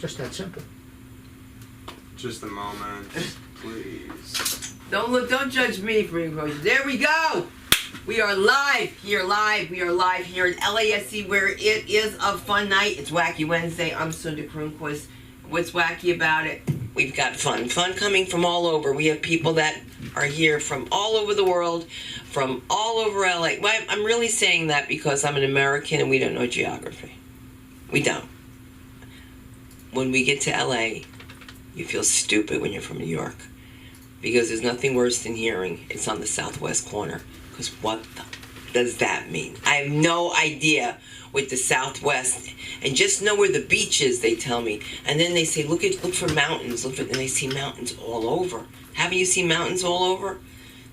Just that simple. Just a moment, please. Don't judge me for being approached. There we go! We are live. We are live here at LASC where it is a fun night. It's Wacky Wednesday. I'm Sunda Kronquist. What's wacky about it? We've got fun. Fun coming from all over. We have people that are here from all over the world, from all over LA. Well, I'm really saying that because I'm an American and we don't know geography. We don't. When we get to LA, you feel stupid when you're from New York. Because there's nothing worse than hearing it's on the southwest corner. Because what does that mean? I have no idea with the southwest. And just know where the beach is, they tell me. And then they say, look for mountains. And they see mountains all over. Haven't you seen mountains all over?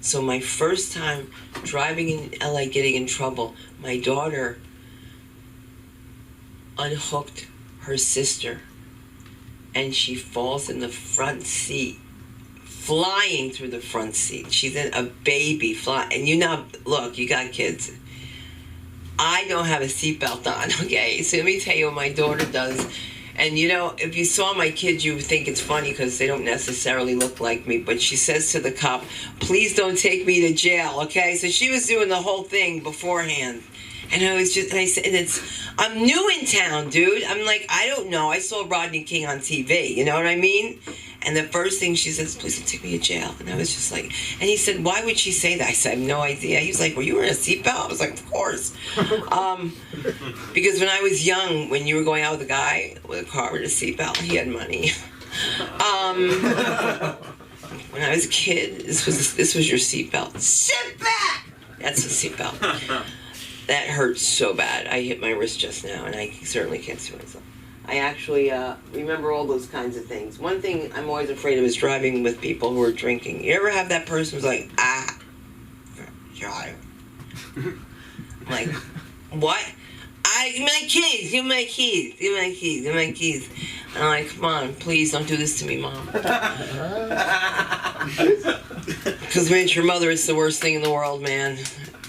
So my first time driving in LA getting in trouble, my daughter unhooked her sister. And she falls in the front seat, flying through the front seat. She's a baby flying. And you know, look, you got kids. I don't have a seatbelt on, okay? So let me tell you what my daughter does. And you know, if you saw my kids, you would think it's funny because they don't necessarily look like me. But she says to the cop, please don't take me to jail, okay? So she was doing the whole thing beforehand. And I was just, and I said, I'm new in town, dude. I'm like, I don't know. I saw Rodney King on TV, you know what I mean? And the first thing she says, please don't take me to jail. And I was just like, and he said, why would she say that? I said, I have no idea. He was like, were you wearing a seatbelt? I was like, of course. Because when I was young, when you were going out with a guy with a car with a seatbelt, he had money. When I was a kid, this was your seatbelt. Sit back! That's a seatbelt. That hurts so bad. I hit my wrist just now, and I certainly can't see myself. I actually remember all those kinds of things. One thing I'm always afraid of is driving with people who are drinking. You ever have that person who's like, drive? I'm like, what? Give me my keys, give me my keys, give me my keys, give me my keys. And I'm like, come on, please don't do this to me, Mom. Because when it's your mother, it's the worst thing in the world, man.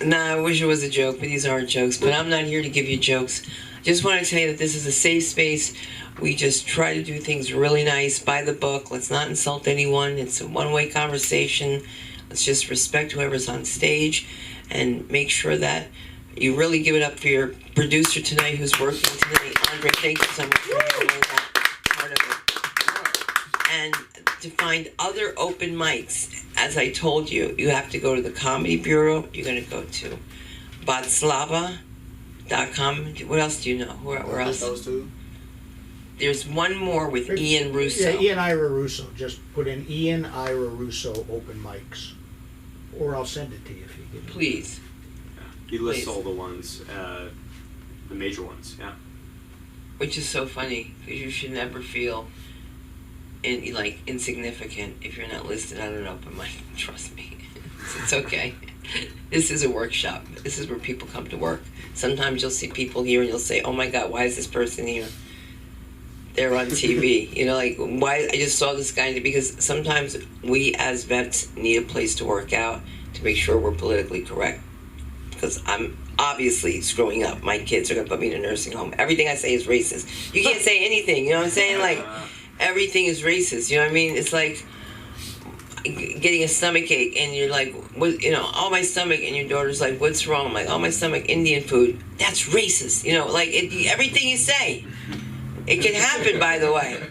Nah, I wish it was a joke, but these aren't jokes. But I'm not here to give you jokes. I just want to tell you that this is a safe space. We just try to do things really nice, by the book. Let's not insult anyone. It's a one-way conversation. Let's just respect whoever's on stage and make sure that you really give it up for your producer tonight who's working tonight. Andre, thank you so much for handling that part of it. And to find other open mics, as I told you, you have to go to the Comedy Bureau. You're going to go to Batslava.com. What else do you know? Where else? Those two. There's one more with Ian Russo. Yeah, Ian Ira Russo. Just put in Ian Ira Russo open mics. Or I'll send it to you if you give me. Please. He lists Please. all the ones, the major ones, yeah. Which is so funny, because you should never feel insignificant if you're not listed on an open mic. Trust me. It's okay. This is a workshop. This is where people come to work. Sometimes you'll see people here and you'll say, oh my God, why is this person here? They're on TV. You know, like, why? I just saw this guy, because sometimes we as vets need a place to work out to make sure we're politically correct. Because I'm obviously screwing up. My kids are going to put me in a nursing home. Everything I say is racist. You can't say anything, you know what I'm saying? Like, everything is racist, you know what I mean? It's like getting a stomach ache and you're like, what, you know, oh, my stomach, and your daughter's like, what's wrong? I'm like, oh, my stomach, Indian food. That's racist, you know, like everything you say. It can happen, by the way.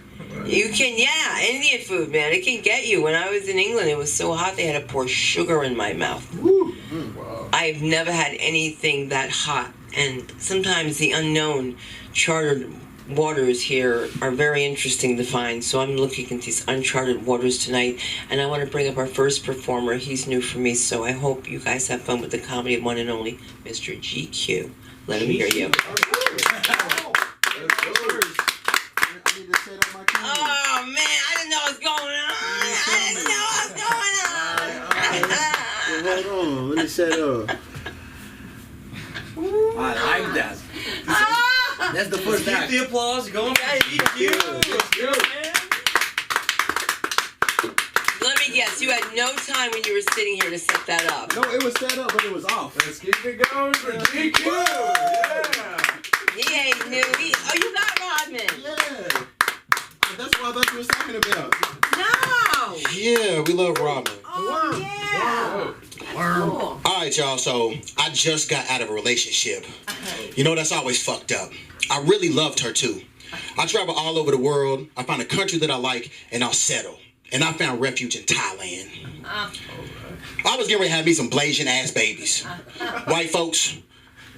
You can, yeah, Indian food, man, it can get you. When I was in England, it was so hot they had to pour sugar in my mouth. Woo. Wow. I've never had anything that hot, and sometimes the unknown chartered waters here are very interesting to find, so I'm looking at these uncharted waters tonight, and I want to bring up our first performer. He's new for me, so I hope you guys have fun with the comedy of one and only Mr. GQ. Let him hear you. Oh man, I didn't know what's going on. Hold on, let me set up. I like that. That's the first act. Keep the applause going for GQ. Let's go, man. Let me guess, you had no time when you were sitting here to set that up. No, it was set up, but it was off. Let's keep it going for GQ. Yeah. He ain't new. Oh, you got Rodman. Yeah. I thought you was talking about. No. Yeah, we love ramen. Oh yeah. Cool. All right, y'all. So I just got out of a relationship. You know, that's always fucked up. I really loved her too. I travel all over the world. I find a country that I like, and I'll settle. And I found refuge in Thailand. I was getting ready to have me some Blasian ass babies. White folks,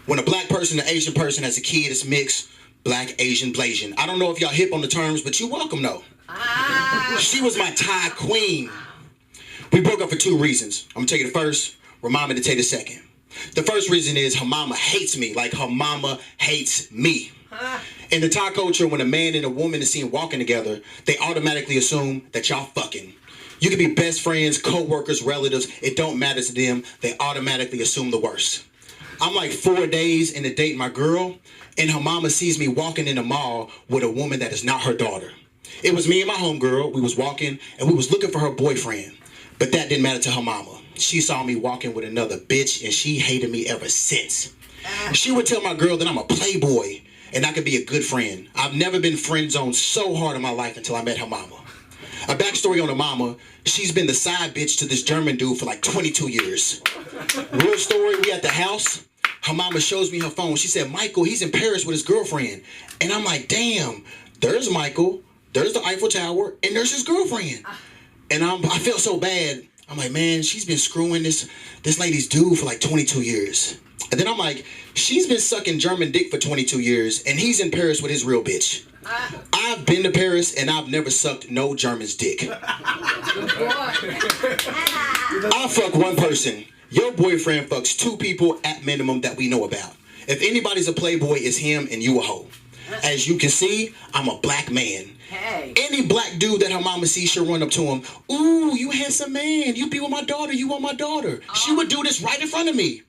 when a black person and an Asian person has a kid, it's mixed. Black, Asian, Blasian. I don't know if y'all hip on the terms, but you're welcome though. She was my Thai queen. We broke up for 2 reasons. I'm gonna tell you the first, remind me to tell you the second. The first reason is her mama hates me like her mama hates me. In the Thai culture, when a man and a woman is seen walking together, they automatically assume that y'all fucking. You can be best friends, co-workers, relatives. It don't matter to them. They automatically assume the worst. I'm like 4 days in a date, my girl, and her mama sees me walking in the mall with a woman that is not her daughter. It was me and my homegirl. We was walking, and we was looking for her boyfriend. But that didn't matter to her mama. She saw me walking with another bitch, and she hated me ever since. She would tell my girl that I'm a playboy, and I could be a good friend. I've never been friend zoned so hard in my life until I met her mama. A backstory on her mama, she's been the side bitch to this German dude for like 22 years. Real story, we at the house. Her mama shows me her phone. She said, Michael, he's in Paris with his girlfriend. And I'm like, damn, there's Michael, there's the Eiffel Tower, and there's his girlfriend. And I felt so bad. I'm like, man, she's been screwing this lady's dude for like 22 years. And then I'm like, she's been sucking German dick for 22 years, and he's in Paris with his real bitch. I've been to Paris, and I've never sucked no German's dick. I fuck one person. Your boyfriend fucks 2 people at minimum that we know about. If anybody's a playboy, it's him and you a hoe. As you can see, I'm a black man. Hey. Any black dude that her mama sees, she'll run up to him. Ooh, you handsome man. You be with my daughter. You want my daughter. She would do this right in front of me.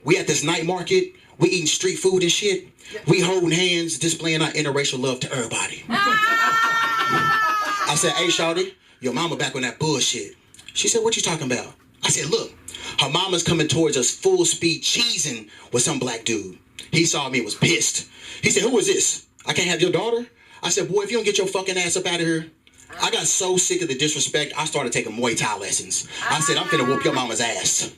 We at this night market. We eating street food and shit. We holding hands, displaying our interracial love to everybody. I said, hey, shawty, your mama back on that bullshit. She said, what you talking about? I said, look, her mama's coming towards us full speed cheesing with some black dude. He saw me and was pissed. He said, who is this? I can't have your daughter? I said, boy, if you don't get your fucking ass up out of here. I got so sick of the disrespect, I started taking Muay Thai lessons. I said, I'm finna whoop your mama's ass.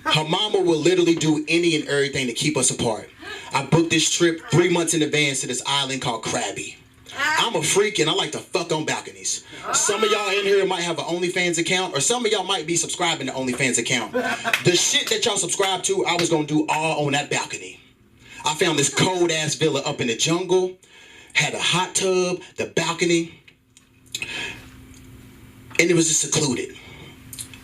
Her mama will literally do any and everything to keep us apart. I booked this trip 3 months in advance to this island called Krabi. I'm a freak and I like to fuck on balconies. Some of y'all in here might have an OnlyFans account, or some of y'all might be subscribing to OnlyFans account. The shit that y'all subscribe to, I was gonna do all on that balcony. I found this cold ass villa up in the jungle, had a hot tub, the balcony, and it was just secluded.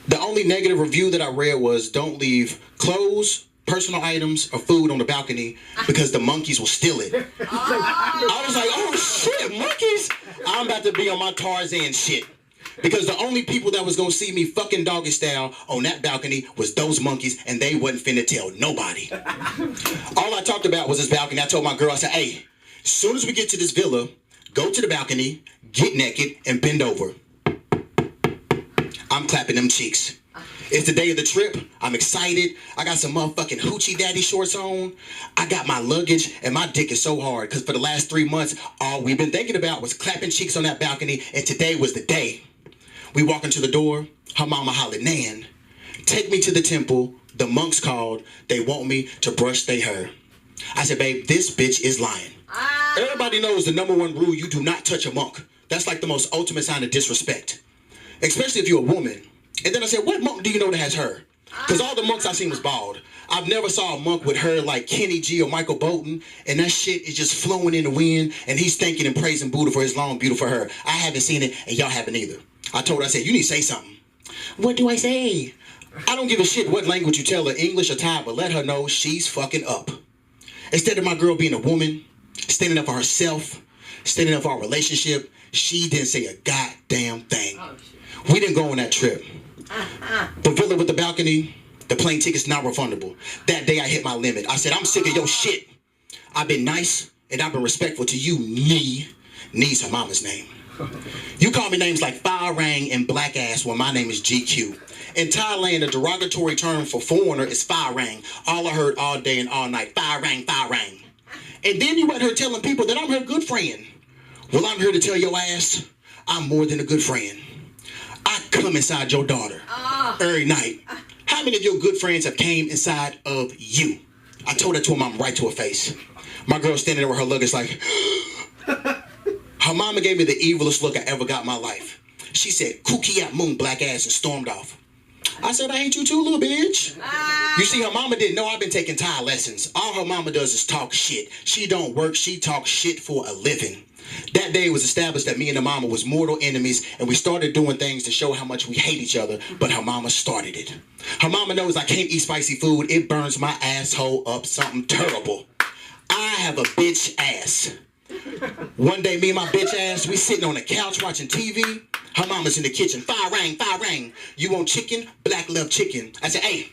The only negative review that I read was don't leave clothes, personal items, or food on the balcony because the monkeys will steal it. I was like, oh shit, monkeys? I'm about to be on my Tarzan shit. Because the only people that was gonna see me fucking doggy style on that balcony was those monkeys, and they wasn't finna tell nobody. All I talked about was this balcony. I told my girl, I said, hey, as soon as we get to this villa, go to the balcony, get naked, and bend over. I'm clapping them cheeks. It's the day of the trip. I'm excited. I got some motherfucking hoochie daddy shorts on. I got my luggage, and my dick is so hard because for the last 3 months, all we've been thinking about was clapping cheeks on that balcony, and today was the day. We walk into the door. Her mama hollered, Nan, take me to the temple. The monks called. They want me to brush their hair. I said, babe, this bitch is lying. Everybody knows the #1 rule, you do not touch a monk. That's like the most ultimate sign of disrespect, especially if you're a woman. And then I said, what monk do you know that has hair? Because all the monks I seen was bald. I've never saw a monk with hair like Kenny G or Michael Bolton, and that shit is just flowing in the wind, and he's thanking and praising Buddha for his long, beautiful hair. I haven't seen it, and y'all haven't either. I told her, I said, you need to say something. What do I say? I don't give a shit what language you tell her, English or Thai, but let her know she's fucking up. Instead of my girl being a woman, standing up for herself, standing up for our relationship, she didn't say a goddamn thing. We didn't go on that trip. The villa with the balcony, the plane ticket's not refundable. That day I hit my limit. I said, I'm sick of your shit. I've been nice and I've been respectful to you, Nee. Nee's her mama's name. You call me names like Farang and Black Ass when my name is GQ. In Thailand, a derogatory term for foreigner is Farang. All I heard all day and all night, Farang, Farang. And then you went her telling people that I'm her good friend. Well, I'm here to tell your ass, I'm more than a good friend. I come inside your daughter every night. How many of your good friends have came inside of you? I told that to her mom right to her face. My girl standing there with her luggage like, her mama gave me the evilest look I ever got in my life. She said, "Kooky at moon, black ass," and stormed off. I said, "I hate you too, little bitch." You see, her mama didn't know I've been taking Thai lessons. All her mama does is talk shit. She don't work, she talks shit for a living. That day it was established that me and her mama was mortal enemies, and we started doing things to show how much we hate each other, but her mama started it. Her mama knows I can't eat spicy food. It burns my asshole up something terrible. I have a bitch ass. One day, me and my bitch ass, we sitting on the couch watching TV. Her mama's in the kitchen. Fire rang. You want chicken? Black love chicken. I said, "Hey,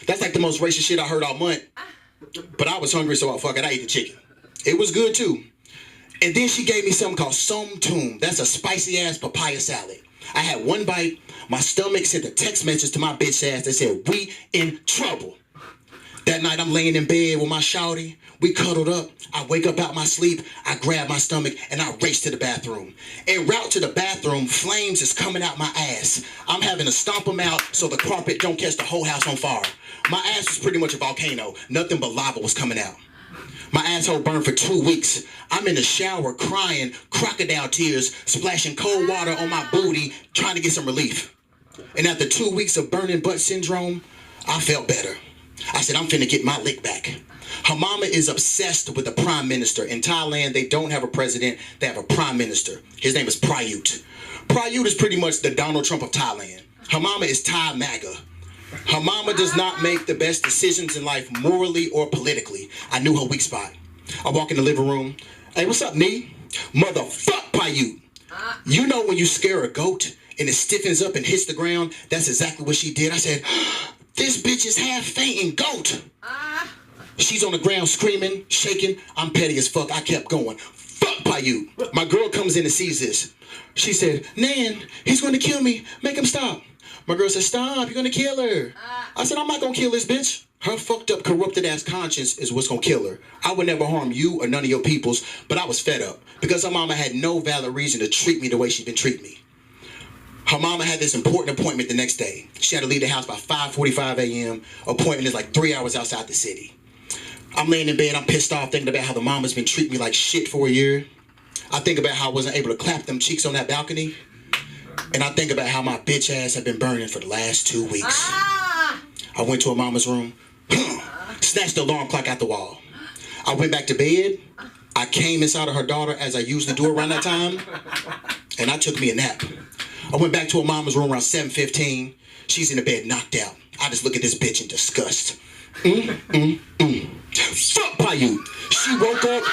that's like the most racist shit I heard all month." But I was hungry, so I ate the chicken. It was good too. And then she gave me something called som tum. That's a spicy ass papaya salad. I had one bite. My stomach sent a text message to my bitch ass that said, "We in trouble." That night I'm laying in bed with my shawty. We cuddled up. I wake up out my sleep. I grab my stomach and I race to the bathroom. En route to the bathroom, flames is coming out my ass. I'm having to stomp them out so the carpet don't catch the whole house on fire. My ass was pretty much a volcano. Nothing but lava was coming out. My asshole burned for 2 weeks. I'm in the shower crying, crocodile tears, splashing cold water on my booty, trying to get some relief. And after 2 weeks of burning butt syndrome, I felt better. I said, I'm finna get my lick back. Her mama is obsessed with the prime minister. In Thailand, they don't have a president, they have a prime minister. His name is Prayut. Prayut is pretty much the Donald Trump of Thailand. Her mama is Thai MAGA. Her mama does not make the best decisions in life morally or politically. I knew her weak spot. I walk in the living room. "Hey, what's up, Nee?" "Motherfuck, Prayut. You know when you scare a goat and it stiffens up and hits the ground? That's exactly what she did." I said, "This bitch is half fainting goat." She's on the ground screaming, shaking. I'm petty as fuck. I kept going. "Fuck Prayut." My girl comes in and sees this. She said, "Nan, he's going to kill me. Make him stop." My girl said, "Stop, you're going to kill her." I said, "I'm not going to kill this bitch. Her fucked up, corrupted ass conscience is what's going to kill her. I would never harm you or none of your peoples, but I was fed up because her mama had no valid reason to treat me the way she's been treating me." Her mama had this important appointment the next day. She had to leave the house by 5:45 a.m. Appointment is like 3 hours outside the city. I'm laying in bed, I'm pissed off, thinking about how the mama's been treating me like shit for a year. I think about how I wasn't able to clap them cheeks on that balcony. And I think about how my bitch ass had been burning for the last 2 weeks. I went to her mama's room, snatched the alarm clock out the wall. I went back to bed. I came inside of her daughter as I usually do around that time. And I took me a nap. I went back to her mama's room around 7:15. She's in the bed knocked out. I just look at this bitch in disgust. Fuck Prayut. She woke up,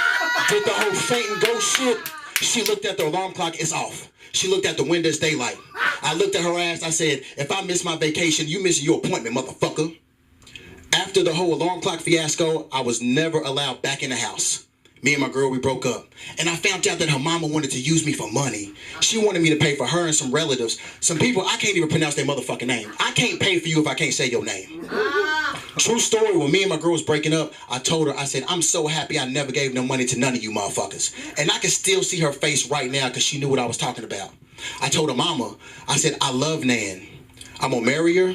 did the whole fainting ghost shit. She looked at the alarm clock, it's off. She looked at the window, it's daylight. I looked at her ass, I said, "If I miss my vacation, you missing your appointment, motherfucker." After the whole alarm clock fiasco, I was never allowed back in the house. Me and my girl, we broke up. And I found out that her mama wanted to use me for money. She wanted me to pay for her and some relatives. Some people, I can't even pronounce their motherfucking name. I can't pay for you if I can't say your name. True story, when me and my girl was breaking up, I told her, I said, "I'm so happy I never gave no money to none of you motherfuckers." And I can still see her face right now because she knew what I was talking about. I told her mama, I said, "I love Nan. I'm gonna marry her.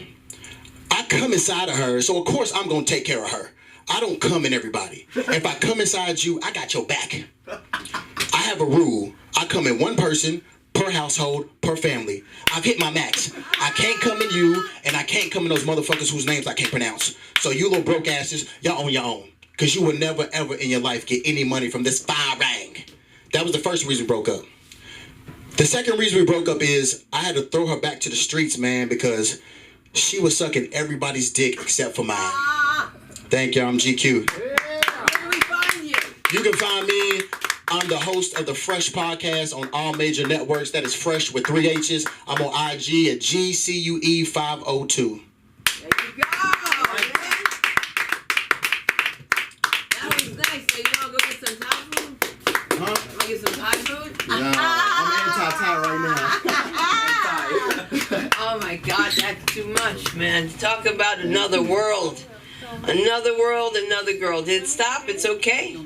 I come inside of her, so of course I'm gonna take care of her. I don't come in everybody. If I come inside you, I got your back. I have a rule. I come in one person per household, per family. I've hit my max. I can't come in you, and I can't come in those motherfuckers whose names I can't pronounce. So you little broke asses, y'all on your own. Because you will never, ever in your life get any money from this fire rang." That was the first reason we broke up. The second reason we broke up is I had to throw her back to the streets, man, because she was sucking everybody's dick except for mine. Thank you, I'm GQ. Where can we find you? You can find me. I'm the host of the Fresh Podcast on all major networks. That is Fresh with 3 H's. I'm on IG at GCUE502. There you go, man. That was nice. So you want to go get some Thai food? Huh? Want to get some Thai food? Nah, I'm anti-Thai right now. Oh my God, that's too much, man. Talk about another world. Another world, another girl. Did it stop? It's okay.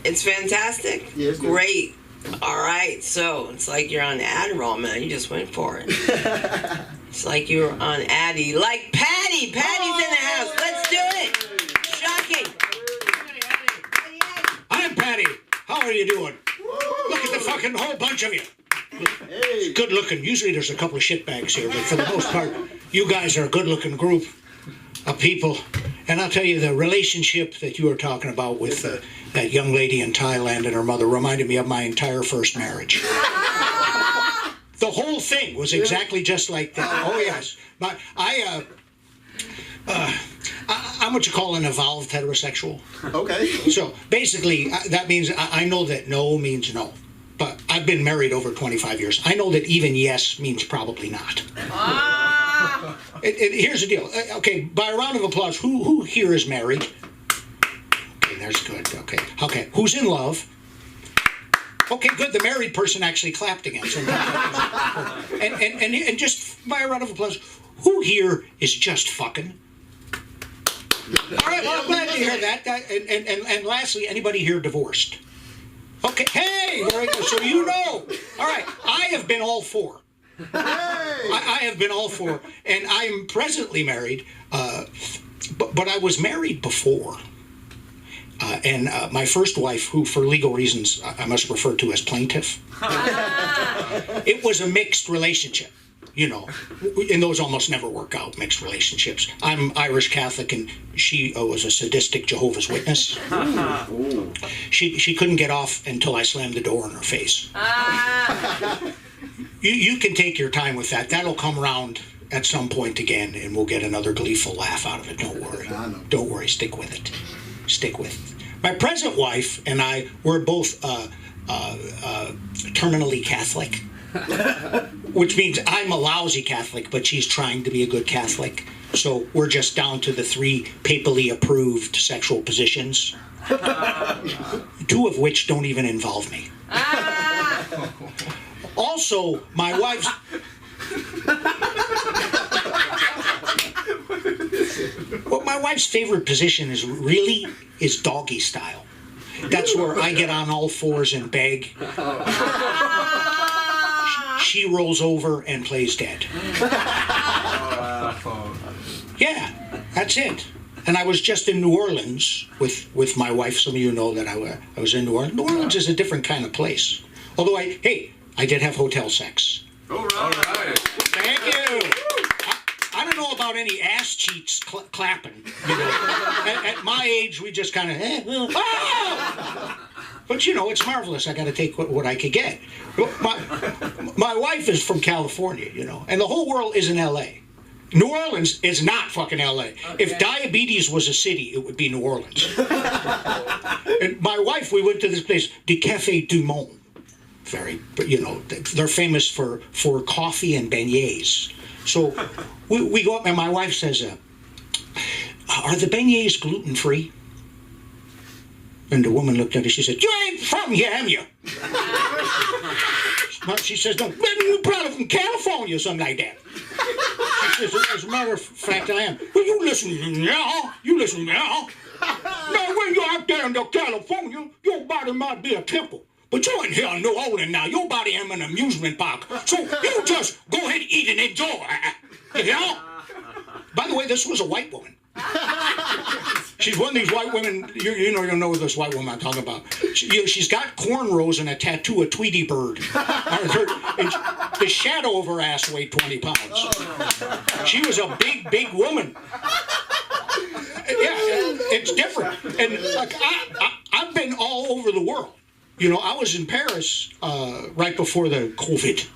It's fantastic. Yeah, it's good. Great. All right, so it's like you're on Adderall, man. You just went for it. It's like you're on Addy. Like Patty. Patty's in the house. Let's do it. Shocking. I'm Patty. How are you doing? Look at the fucking whole bunch of you. Hey. Good looking. Usually there's a couple of shitbags here, but for the most part, you guys are a good looking group of people. And I'll tell you, the relationship that you were talking about with that young lady in Thailand and her mother reminded me of my entire first marriage. The whole thing was exactly just like that. Oh yes, I'm what you call an evolved heterosexual. Okay. So basically, that means I know that no means no. But I've been married over 25 years. I know that even yes means probably not. Here's the deal. Okay, by a round of applause, who here is married? Okay, there's good. Okay. Who's in love? Okay, good. The married person actually clapped again. So and just by a round of applause, who here is just fucking? All right, well, I'm glad to hear that. And lastly, anybody here divorced? Okay, hey, very good. So you know. All right, I have been all four. I have been all four, and I am presently married, but I was married before. And my first wife, who for legal reasons I must refer to as plaintiff, it was a mixed relationship. You know, and those almost never work out, mixed relationships. I'm Irish Catholic, and she was a sadistic Jehovah's Witness. She couldn't get off until I slammed the door in her face. You can take your time with that. That'll come around at some point again, and we'll get another gleeful laugh out of it. Don't worry. Don't worry. Stick with it. Stick with it. My present wife and I were both terminally Catholic. Which means I'm a lousy Catholic, but she's trying to be a good Catholic. So we're just down to the 3 papally approved sexual positions, 2 of which don't even involve me. Also, my wife's... Well, my wife's favorite position is doggy style. That's where I get on all fours and beg. She rolls over and plays dead. Yeah, that's it. And I was just in New Orleans with my wife. Some of you know that I was in New Orleans. New Orleans is a different kind of place. Although I did have hotel sex. All right. Thank you. I don't know about any ass cheeks clapping. You know, at my age, we just kind of. But you know, it's marvelous. I got to take what I could get. My wife is from California, you know, and the whole world is in L.A. New Orleans is not fucking L.A. Okay. If diabetes was a city, it would be New Orleans. And my wife, we went to this place, the Café du Monde. But you know, they're famous for coffee and beignets. So we go up, and my wife says, "Are the beignets gluten-free?" And the woman looked at her. She said, "You ain't from here, am you?" She says, "No, you're probably from California or something like that." She says, "As a matter of fact, I am." "Well, you listen now. Now, when you're out there in California, your body might be a temple. But you're in here in New Orleans now. Your body ain't an amusement park. So you just go ahead and eat and enjoy. You know?" By the way, this was a white woman. She's one of these white women, you'll know this white woman I'm talking about. She's got cornrows and a tattoo of Tweety Bird. And the shadow of her ass weighed 20 pounds. She was a big woman. Yeah, it's different. And like I've been all over the world. You know, I was in Paris right before the COVID.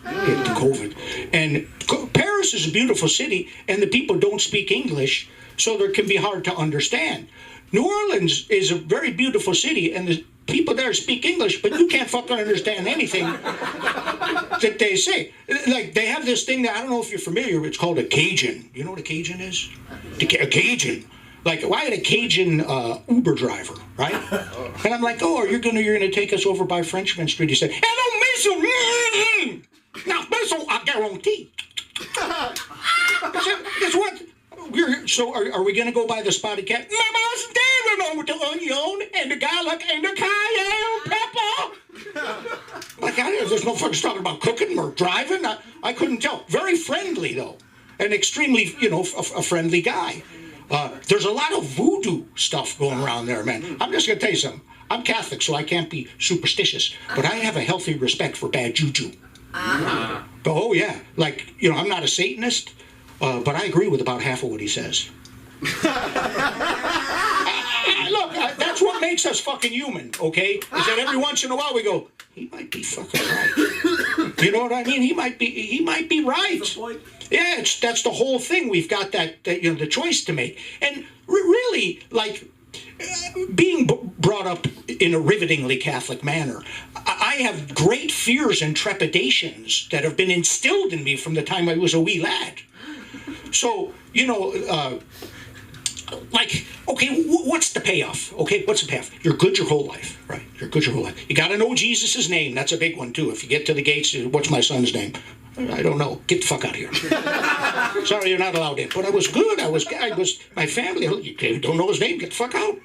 And Paris is a beautiful city, and the people don't speak English, so there can be hard to understand. New Orleans is a very beautiful city, and the people there speak English, but you can't fucking understand anything that they say. Like, they have this thing that, I don't know if you're familiar, it's called a Cajun. You know what a Cajun is? A Cajun. Like, I had a Cajun Uber driver, right? And I'm like, "Oh, you're gonna take us over by Frenchman Street." He said, "Hello, monsieur. Now, monsieur, I guarantee." Guess what? So are we gonna go by the spotted cat? Mama's staring over the onion and the garlic and the cayenne pepper. there's no fuckers talking about cooking or driving. I couldn't tell. Very friendly, though. An extremely, a friendly guy. There's a lot of voodoo stuff going around there, man. I'm just going to tell you something. I'm Catholic, so I can't be superstitious. But I have a healthy respect for bad juju. Oh, yeah. Like, I'm not a Satanist, but I agree with about half of what he says. Look, that's what makes us fucking human, okay? Is that every once in a while we go, he might be fucking right. You know what I mean? He might be right. Yeah, that's the whole thing. We've got that the choice to make. And really, like, being brought up in a rivetingly Catholic manner, I have great fears and trepidations that have been instilled in me from the time I was a wee lad. So, like, okay, what's the payoff? Okay, what's the payoff? You're good your whole life, right? You're good your whole life. You got to know Jesus' name. That's a big one, too. If you get to the gates, what's my son's name? I don't know. Get the fuck out of here. Sorry, you're not allowed in. But I was good. I was my family. You don't know his name? Get the fuck out.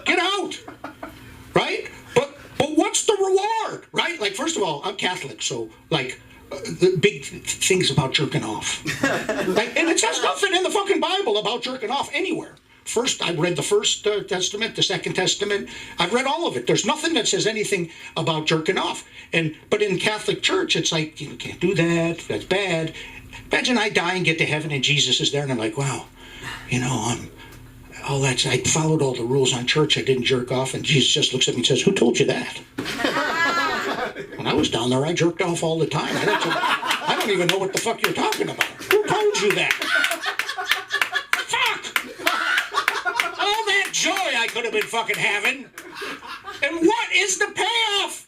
Get out. Right? But what's the reward? Right? Like, first of all, I'm Catholic, so, like, the big things about jerking off. Like, and it says nothing in the fucking Bible about jerking off anywhere. First, I read the First Testament, the Second Testament. I've read all of it. There's nothing that says anything about jerking off. But in Catholic Church, it's like, you can't do that. That's bad. Imagine I die and get to heaven and Jesus is there and I'm like, wow, I followed all the rules on church. I didn't jerk off. And Jesus just looks at me and says, who told you that? When I was down there, I jerked off all the time. I don't even know what the fuck you're talking about. Who told you that? Fuck! All that joy I could have been fucking having. And what is the payoff?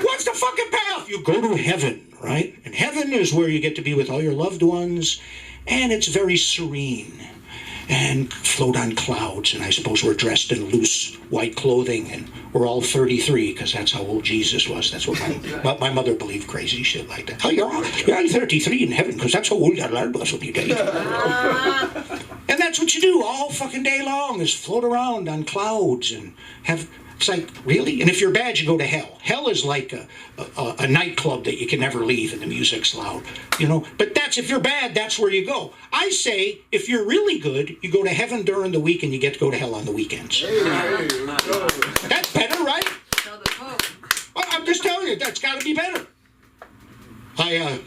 What's the fucking payoff? You go to heaven, right? And heaven is where you get to be with all your loved ones. And it's very serene. And float on clouds, and I suppose we're dressed in loose white clothing, and we're all 33 because that's how old Jesus was. That's what my mother believed, crazy shit like that. Oh, you're 33 in heaven because that's how old your Lord was when you died. And that's what you do all fucking day long is float around on clouds and have. It's like, really? And if you're bad, you go to hell. Hell is like a nightclub that you can never leave and the music's loud, But if you're bad, that's where you go. I say, if you're really good, you go to heaven during the week and you get to go to hell on the weekends. That's better, right? I'm just telling you, that's got to be better. I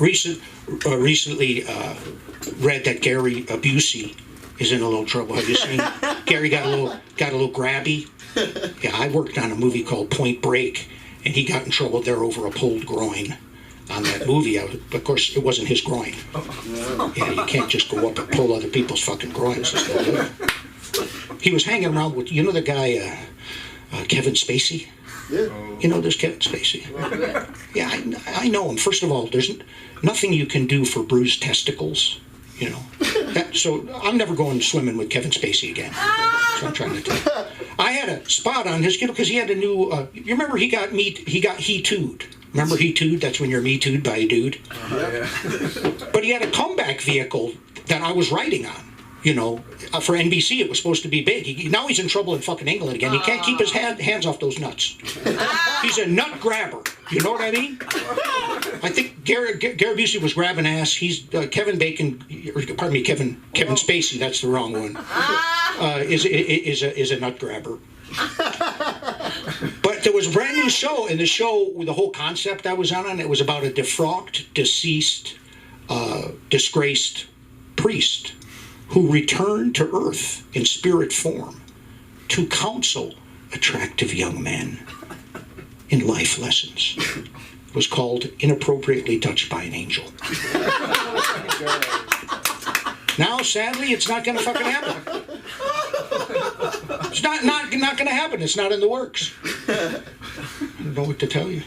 recently read that Gary Busey is in a little trouble. Have you seen? Gary got a little grabby. Yeah, I worked on a movie called Point Break, and he got in trouble there over a pulled groin on that movie. Of course, it wasn't his groin. Yeah, you can't just go up and pull other people's fucking groins. He was hanging around with, the guy, Kevin Spacey? Yeah. There's Kevin Spacey. Yeah, I know him. First of all, there's nothing you can do for bruised testicles. So I'm never going swimming with Kevin Spacey again. So I'm trying to tell you. I had a spot on his because he had a new. You remember he got He Too'd. Remember He Too'd? That's when you're Me Too'd by a dude. But he had a comeback vehicle that I was writing on. For NBC, it was supposed to be big. Now he's in trouble in fucking England again. He can't keep his hands off those nuts. He's a nut grabber. You know what I mean? I think Gary Busey was grabbing ass. He's Kevin Spacey. That's the wrong one. Is a nut grabber. But there was a brand new show, and the whole concept I was on it was about a defrocked, deceased, disgraced priest who returned to Earth in spirit form to counsel attractive young men in life lessons. It was called Inappropriately Touched by an Angel. Now, sadly, it's not going to fucking happen. It's not going to happen. It's not in the works. I don't know what to tell you.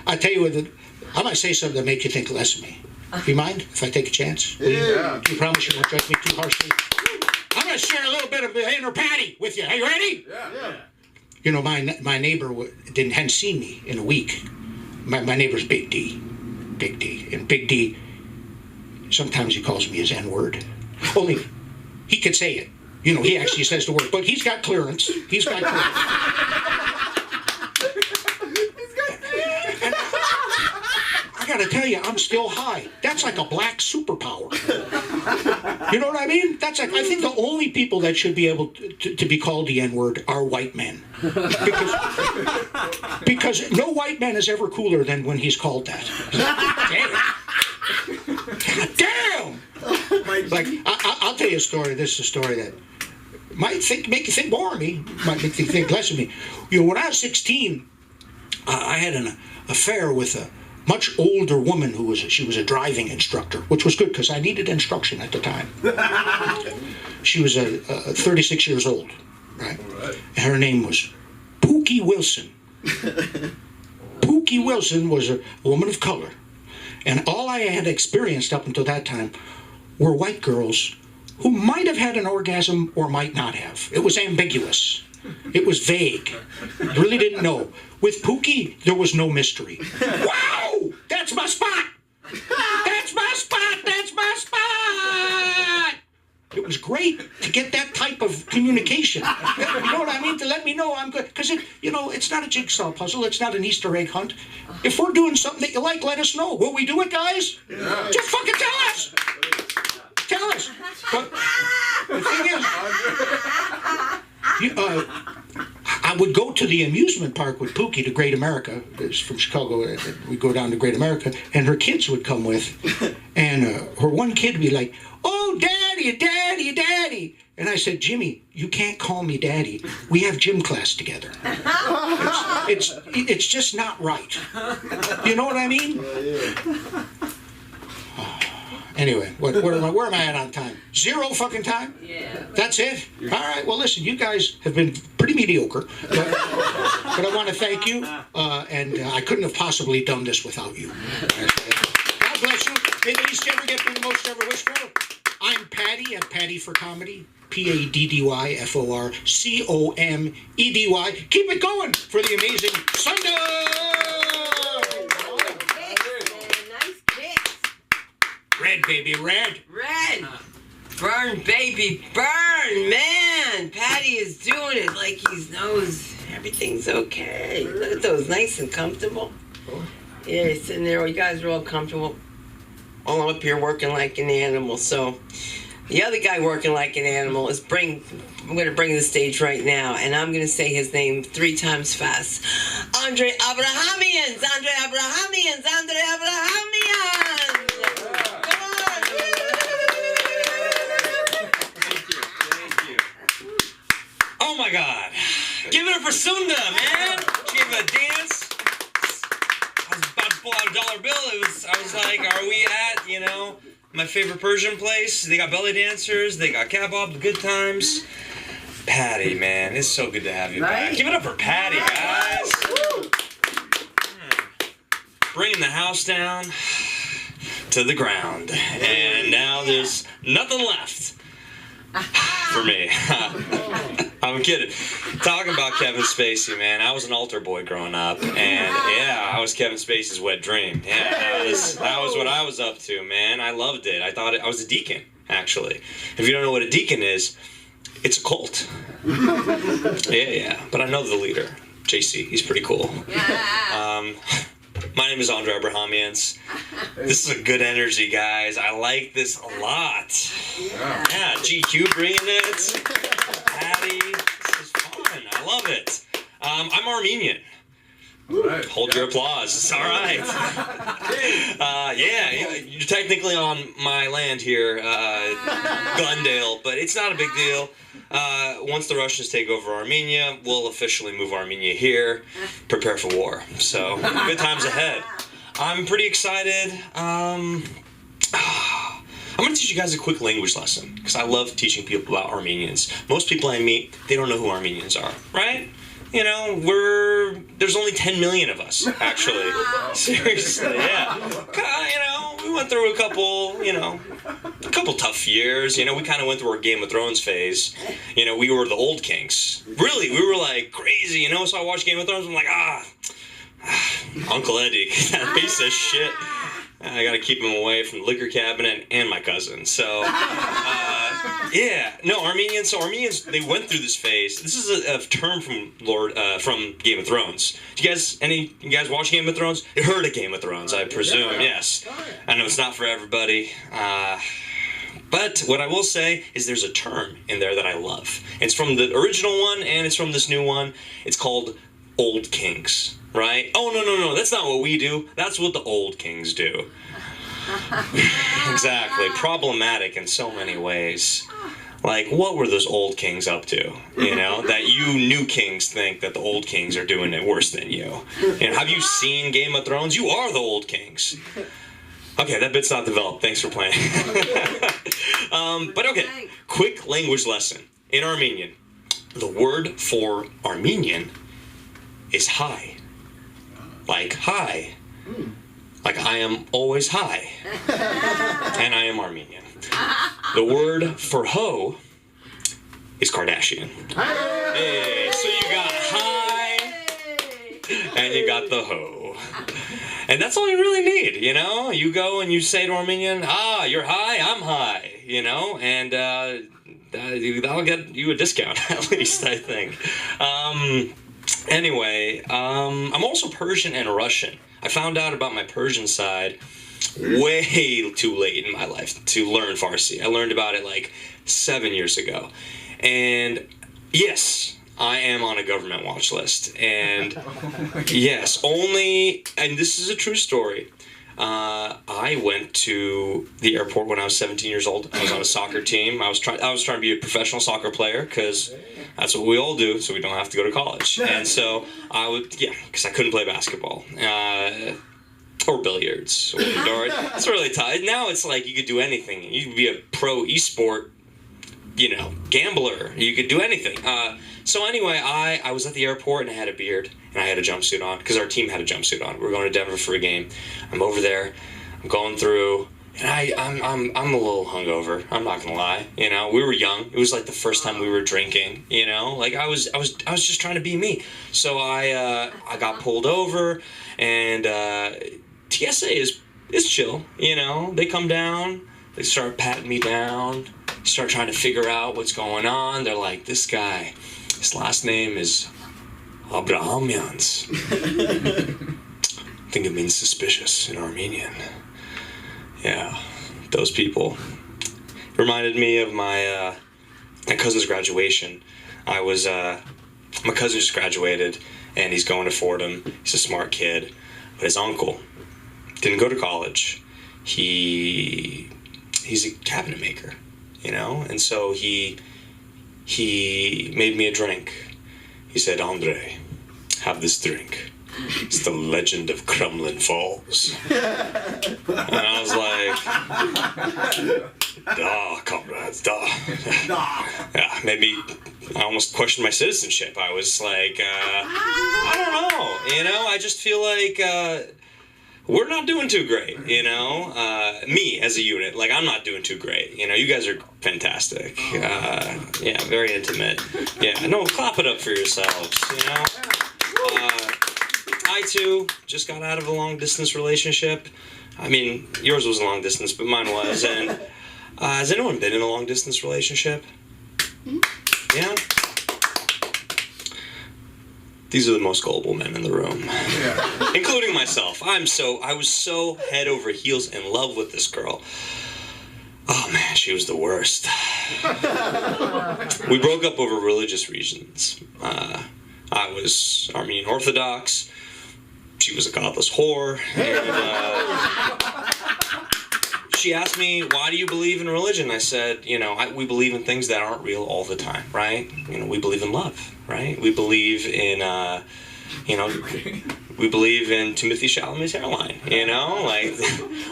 I tell you what, I might say something that make you think less of me. Do you mind if I take a chance? Yeah. Do you promise you won't judge me too harshly? I'm going to share a little bit of the inner Patty with you. Are you ready? Yeah. My neighbor hadn't seen me in a week. My neighbor's Big D. And Big D, sometimes he calls me his N-word. Only he could say it. He actually says the word. But he's got clearance. gotta tell you, I'm still high. That's like a black superpower. You know what I mean? That's like, I think the only people that should be able to be called the N-word are white men. Because no white man is ever cooler than when he's called that. Damn. God damn! Like, I'll tell you a story. This is a story that might make you think more of me, might make you think less of me. You know, when I was 16, I had an affair with a much older woman she was a driving instructor, which was good because I needed instruction at the time. She was 36 years old, right? And her name was Pookie Wilson. Pookie Wilson was a woman of color. And all I had experienced up until that time were white girls who might have had an orgasm or might not have. It was ambiguous. It was vague. I really didn't know. With Pookie, there was no mystery. Wow! That's my spot! That's my spot! That's my spot! It was great to get that type of communication. You know what I mean? To let me know I'm good. Because, it's not a jigsaw puzzle. It's not an Easter egg hunt. If we're doing something that you like, let us know. Will we do it, guys? Yeah. Just fucking tell us! Tell us. But the thing is, I would go to the amusement park with Pookie to Great America. It's from Chicago. We go down to Great America, and her kids would come with. And her one kid would be like, "Oh, Daddy, Daddy, Daddy." And I said, "Jimmy, you can't call me Daddy. We have gym class together. It's just not right." You know what I mean? Anyway, where am I at on time? 0 fucking time? Yeah. That's it? All right, well, listen, you guys have been pretty mediocre, but I want to thank you, and I couldn't have possibly done this without you. God bless you. May the least ever get me the most ever wish for. I'm Paddy at Paddy for Comedy, PADDYFORCOMEDY. Keep it going for the amazing Sunday! Red, baby, red. Red. Burn, baby, burn. Man, Paddy is doing it like he knows everything's okay. Look at those, nice and comfortable. Yeah, he's sitting there. You guys are all comfortable. All up here working like an animal. So the other guy working like an animal is I'm going to bring the stage right now, and I'm going to say his name 3 times fast. Andre Abrahamians. Andre Abrahamians. Andre Abrahamians. Oh my God! Give it up for Sunda, man. She gave a dance. I was about to pull out a dollar bill. I was like, are we at, my favorite Persian place? They got belly dancers. They got kebab, good times. Paddy, man, it's so good to have you back. Give it up for Paddy, guys. Bringing the house down to the ground, and now there's nothing left for me. I'm kidding. Talking about Kevin Spacey, man. I was an altar boy growing up, and I was Kevin Spacey's wet dream. Yeah, that was what I was up to, man. I loved it. I thought I was a deacon, actually. If you don't know what a deacon is, it's a cult. Yeah. But I know the leader, JC. He's pretty cool. My name is Andre Abrahamians. This is a good energy, guys. I like this a lot. Yeah, GQ bringing it. Paddy, this is fun. I love it. I'm Armenian. Right. Hold your applause. It's all right. You're technically on my land here, Glendale, but it's not a big deal. Once the Russians take over Armenia, we'll officially move Armenia here, prepare for war. So, good times ahead. I'm pretty excited. I'm going to teach you guys a quick language lesson, because I love teaching people about Armenians. Most people I meet, they don't know who Armenians are, right? There's only 10 million of us, actually. Seriously, yeah. We went through a couple tough years. We kind of went through our Game of Thrones phase. We were the old kings. Really, we were like crazy, so I watched Game of Thrones, I'm like, Uncle Eddie, that piece of shit. I gotta keep him away from the liquor cabinet and my cousin. So, yeah, no, Armenians. So Armenians, they went through this phase. This is a term from from Game of Thrones. You guys watch Game of Thrones? You heard of Game of Thrones, I presume. Yes. I know it's not for everybody. But what I will say is there's a term in there that I love. It's from the original one and it's from this new one. It's called Old Kings, right? Oh, no. That's not what we do. That's what the old kings do. Exactly. Problematic in so many ways. Like, what were those old kings up to? You know, that you new kings think that the old kings are doing it worse than you. Have you seen Game of Thrones? You are the old kings. Okay, that bit's not developed. Thanks for playing. But okay, quick language lesson. In Armenian, the word for Armenian is high. Like high. Like I am always high. And I am Armenian. The word for hoe is Kardashian. Hey, so you got high and you got the hoe. And that's all you really need, you know? You go and you say to Armenian, you're high, I'm high, you know? And that'll get you a discount, at least, I think. Anyway, I'm also Persian and Russian. I found out about my Persian side way too late in my life to learn Farsi. I learned about it like 7 years ago. And yes, I am on a government watch list. And yes, and this is a true story. I went to the airport when I was 17 years old. I was on a soccer team. I was trying to be a professional soccer player because that's what we all do, so we don't have to go to college. And so because I couldn't play basketball. Or billiards, or dart. It's really tough. Now it's like you could do anything. You could be a pro esport, gambler. You could do anything. So anyway, I was at the airport and I had a beard and I had a jumpsuit on because our team had a jumpsuit on. We were going to Denver for a game. I'm over there. I'm going through, and I'm a little hungover. I'm not gonna lie. We were young. It was like the first time we were drinking. Like I was just trying to be me. So I got pulled over and. TSA is chill, They come down, they start patting me down, start trying to figure out what's going on. They're like, this guy, his last name is Abrahamians. I think it means suspicious in Armenian. Yeah, those people. It reminded me of my cousin's graduation. My cousin just graduated, and he's going to Fordham. He's a smart kid, but his uncle didn't go to college. He's a cabinet maker, and so he made me a drink. He said, Andre, have this drink. It's the legend of Kremlin Falls. And I was like, da, comrades, da. Yeah, maybe I almost questioned my citizenship. I was like, I don't know, I just feel like we're not doing too great, me as a unit, like I'm not doing too great, you guys are fantastic, yeah, very intimate, yeah, no, clap it up for yourselves, I too just got out of a long distance relationship. I mean, yours was long distance, but mine was, and has anyone been in a long distance relationship? Yeah? These are the most gullible men in the room, including myself. I was so head over heels in love with this girl. Oh man, she was the worst. We broke up over religious reasons. I was Armenian Orthodox. She was a godless whore. And, she asked me, why do you believe in religion? I said, we believe in things that aren't real all the time, right? We believe in love, right? We believe in, we believe in Timothy Chalamet's hairline, like,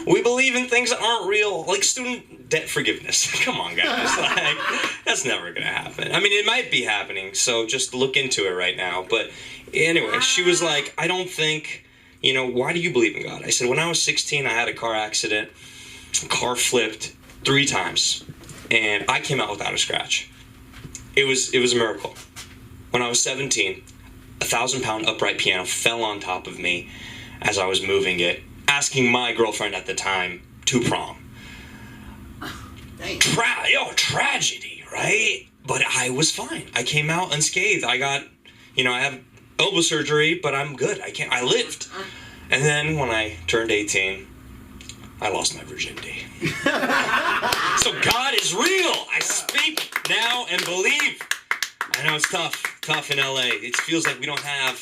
we believe in things that aren't real, like student debt forgiveness. Come on, guys, like, that's never gonna happen. I mean, it might be happening, so just look into it right now. But anyway, she was like, I don't think, why do you believe in God? I said, when I was 16, I had a car accident. Car flipped 3 times, and I came out without a scratch. It was a miracle. When I was 17, a 1,000-pound upright piano fell on top of me as I was moving it asking my girlfriend at the time to prom. Tragedy, right? But I was fine. I came out unscathed. I got, I have elbow surgery, but I'm good. I lived. And then when I turned 18, I lost my virginity. So God is real. I speak now and believe. I know it's tough in LA. It feels like we don't have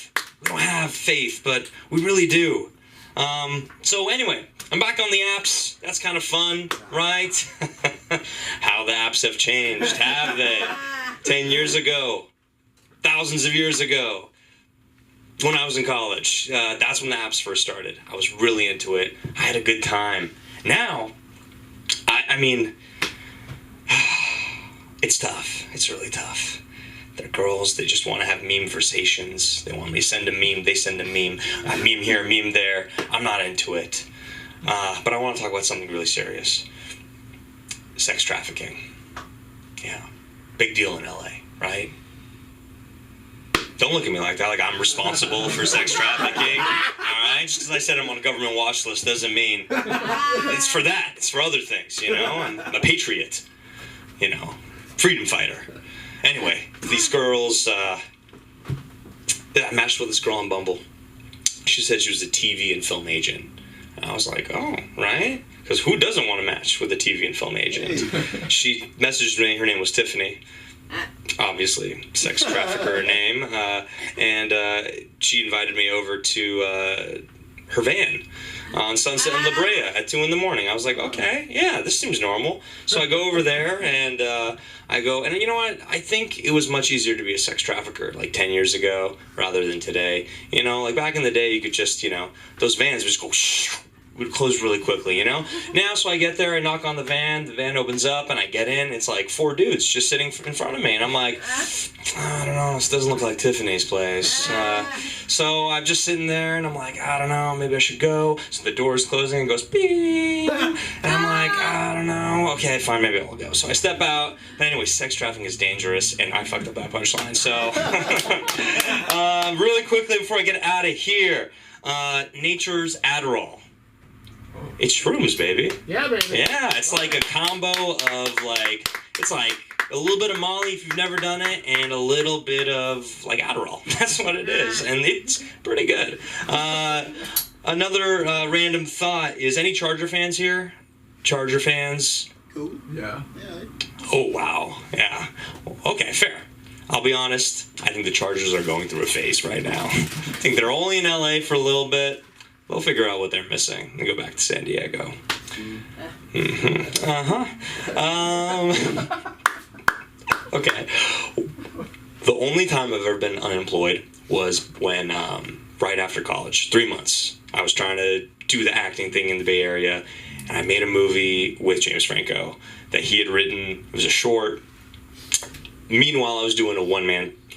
faith, but we really do. So anyway, I'm back on the apps. That's kind of fun, right? How the apps have changed, have they? 10 years ago, thousands of years ago, when I was in college, that's when the apps first started. I was really into it. I had a good time. Now, I mean, it's tough. It's really tough. They're girls, they just want to have meme conversations. They want me to send a meme, they send a meme. A meme here, a meme there. I'm not into it. But I want to talk about something really serious. Sex trafficking. Yeah. Big deal in LA, right? Don't look at me like that, like I'm responsible for sex trafficking. Alright? Just because I said I'm on a government watch list doesn't mean it's for that. It's for other things, I'm a patriot. Freedom fighter. Anyway, these girls, I matched with this girl on Bumble. She said she was a TV and film agent. And I was like, oh, right? Because who doesn't want to match with a TV and film agent? She messaged me, her name was Tiffany. Obviously, sex trafficker name. And she invited me over to her van on Sunset and La Brea at 2 in the morning. I was like, okay, yeah, this seems normal. So I go over there and I go, and you know what? I think it was much easier to be a sex trafficker like 10 years ago rather than today. Like back in the day, you could just, those vans would just go would close really quickly, Now, so I get there, I knock on the van opens up, and I get in, it's like 4 dudes just sitting in front of me, and I'm like, I don't know, this doesn't look like Tiffany's place. So I'm just sitting there, and I'm like, I don't know, maybe I should go. So the door's closing, and goes, beep, and I'm like, I don't know, okay, fine, maybe I'll go. So I step out, but anyway, sex trafficking is dangerous, and I fucked up that punchline, so. Really quickly before I get out of here, Nature's Adderall. It's shrooms, baby. Yeah, baby. Yeah, it's like a combo of it's like a little bit of Molly if you've never done it, and a little bit of like Adderall. That's what it is, and it's pretty good. Another random thought is, any Charger fans here? Charger fans? Cool. Yeah. Oh, wow. Yeah. Okay, fair. I'll be honest, I think the Chargers are going through a phase right now. I think they're only in LA for a little bit. They'll figure out what they're missing and go back to San Diego. Okay. The only time I've ever been unemployed was when, right after college, 3 months. I was trying to do the acting thing in the Bay Area, and I made a movie with James Franco that he had written. It was a short. Meanwhile, I was doing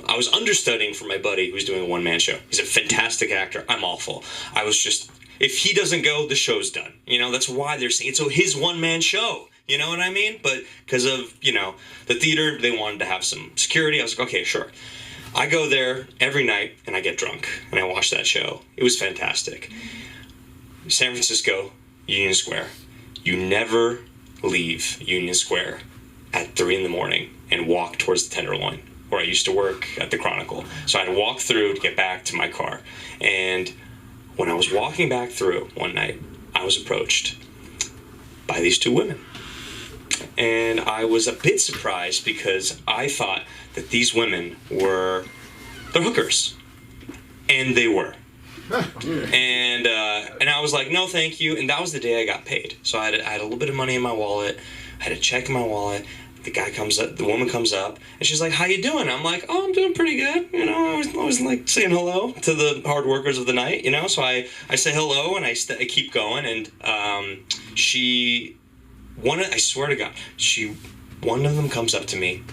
I was understudying for my buddy who was doing a one-man show. He's a fantastic actor. I'm awful. I was just, if he doesn't go, the show's done. That's why they're saying it's his one-man show. You know what I mean? But because of, the theater, they wanted to have some security. I was like, okay, sure. I go there every night and I get drunk and I watch that show. It was fantastic. San Francisco, Union Square. You never leave Union Square at 3 in the morning and walk towards the Tenderloin, where I used to work at the Chronicle. So I had to walk through to get back to my car. And when I was walking back through one night, I was approached by these 2 women. And I was a bit surprised because I thought that these women they're hookers. And they were. And I was like, no, thank you. And that was the day I got paid. So I had a little bit of money in my wallet. I had a check in my wallet. The woman comes up, and she's like, how you doing? I'm like, oh, I'm doing pretty good. I always like saying hello to the hard workers of the night, So I say hello, and I keep going, and I swear to God, one of them comes up to me,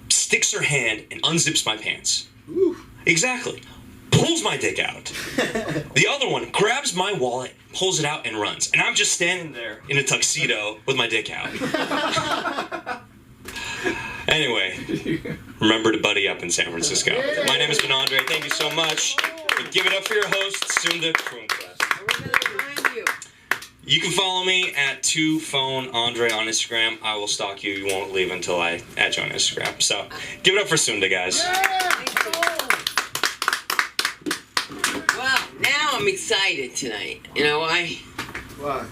sticks her hand, and unzips my pants. Ooh. Exactly. Pulls my dick out. The other one grabs my wallet, pulls it out, and runs. And I'm just standing there in a tuxedo with my dick out. Anyway, remember to buddy up in San Francisco. My name has been Andre. Thank you so much. Give it up for your host, Sunda Kroonquist. We're going to remind you. You can follow me at 2PhoneAndre on Instagram. I will stalk you. You won't leave until I add you on Instagram. So give it up for Sunda, guys. Well, now I'm excited tonight. You know why? Why?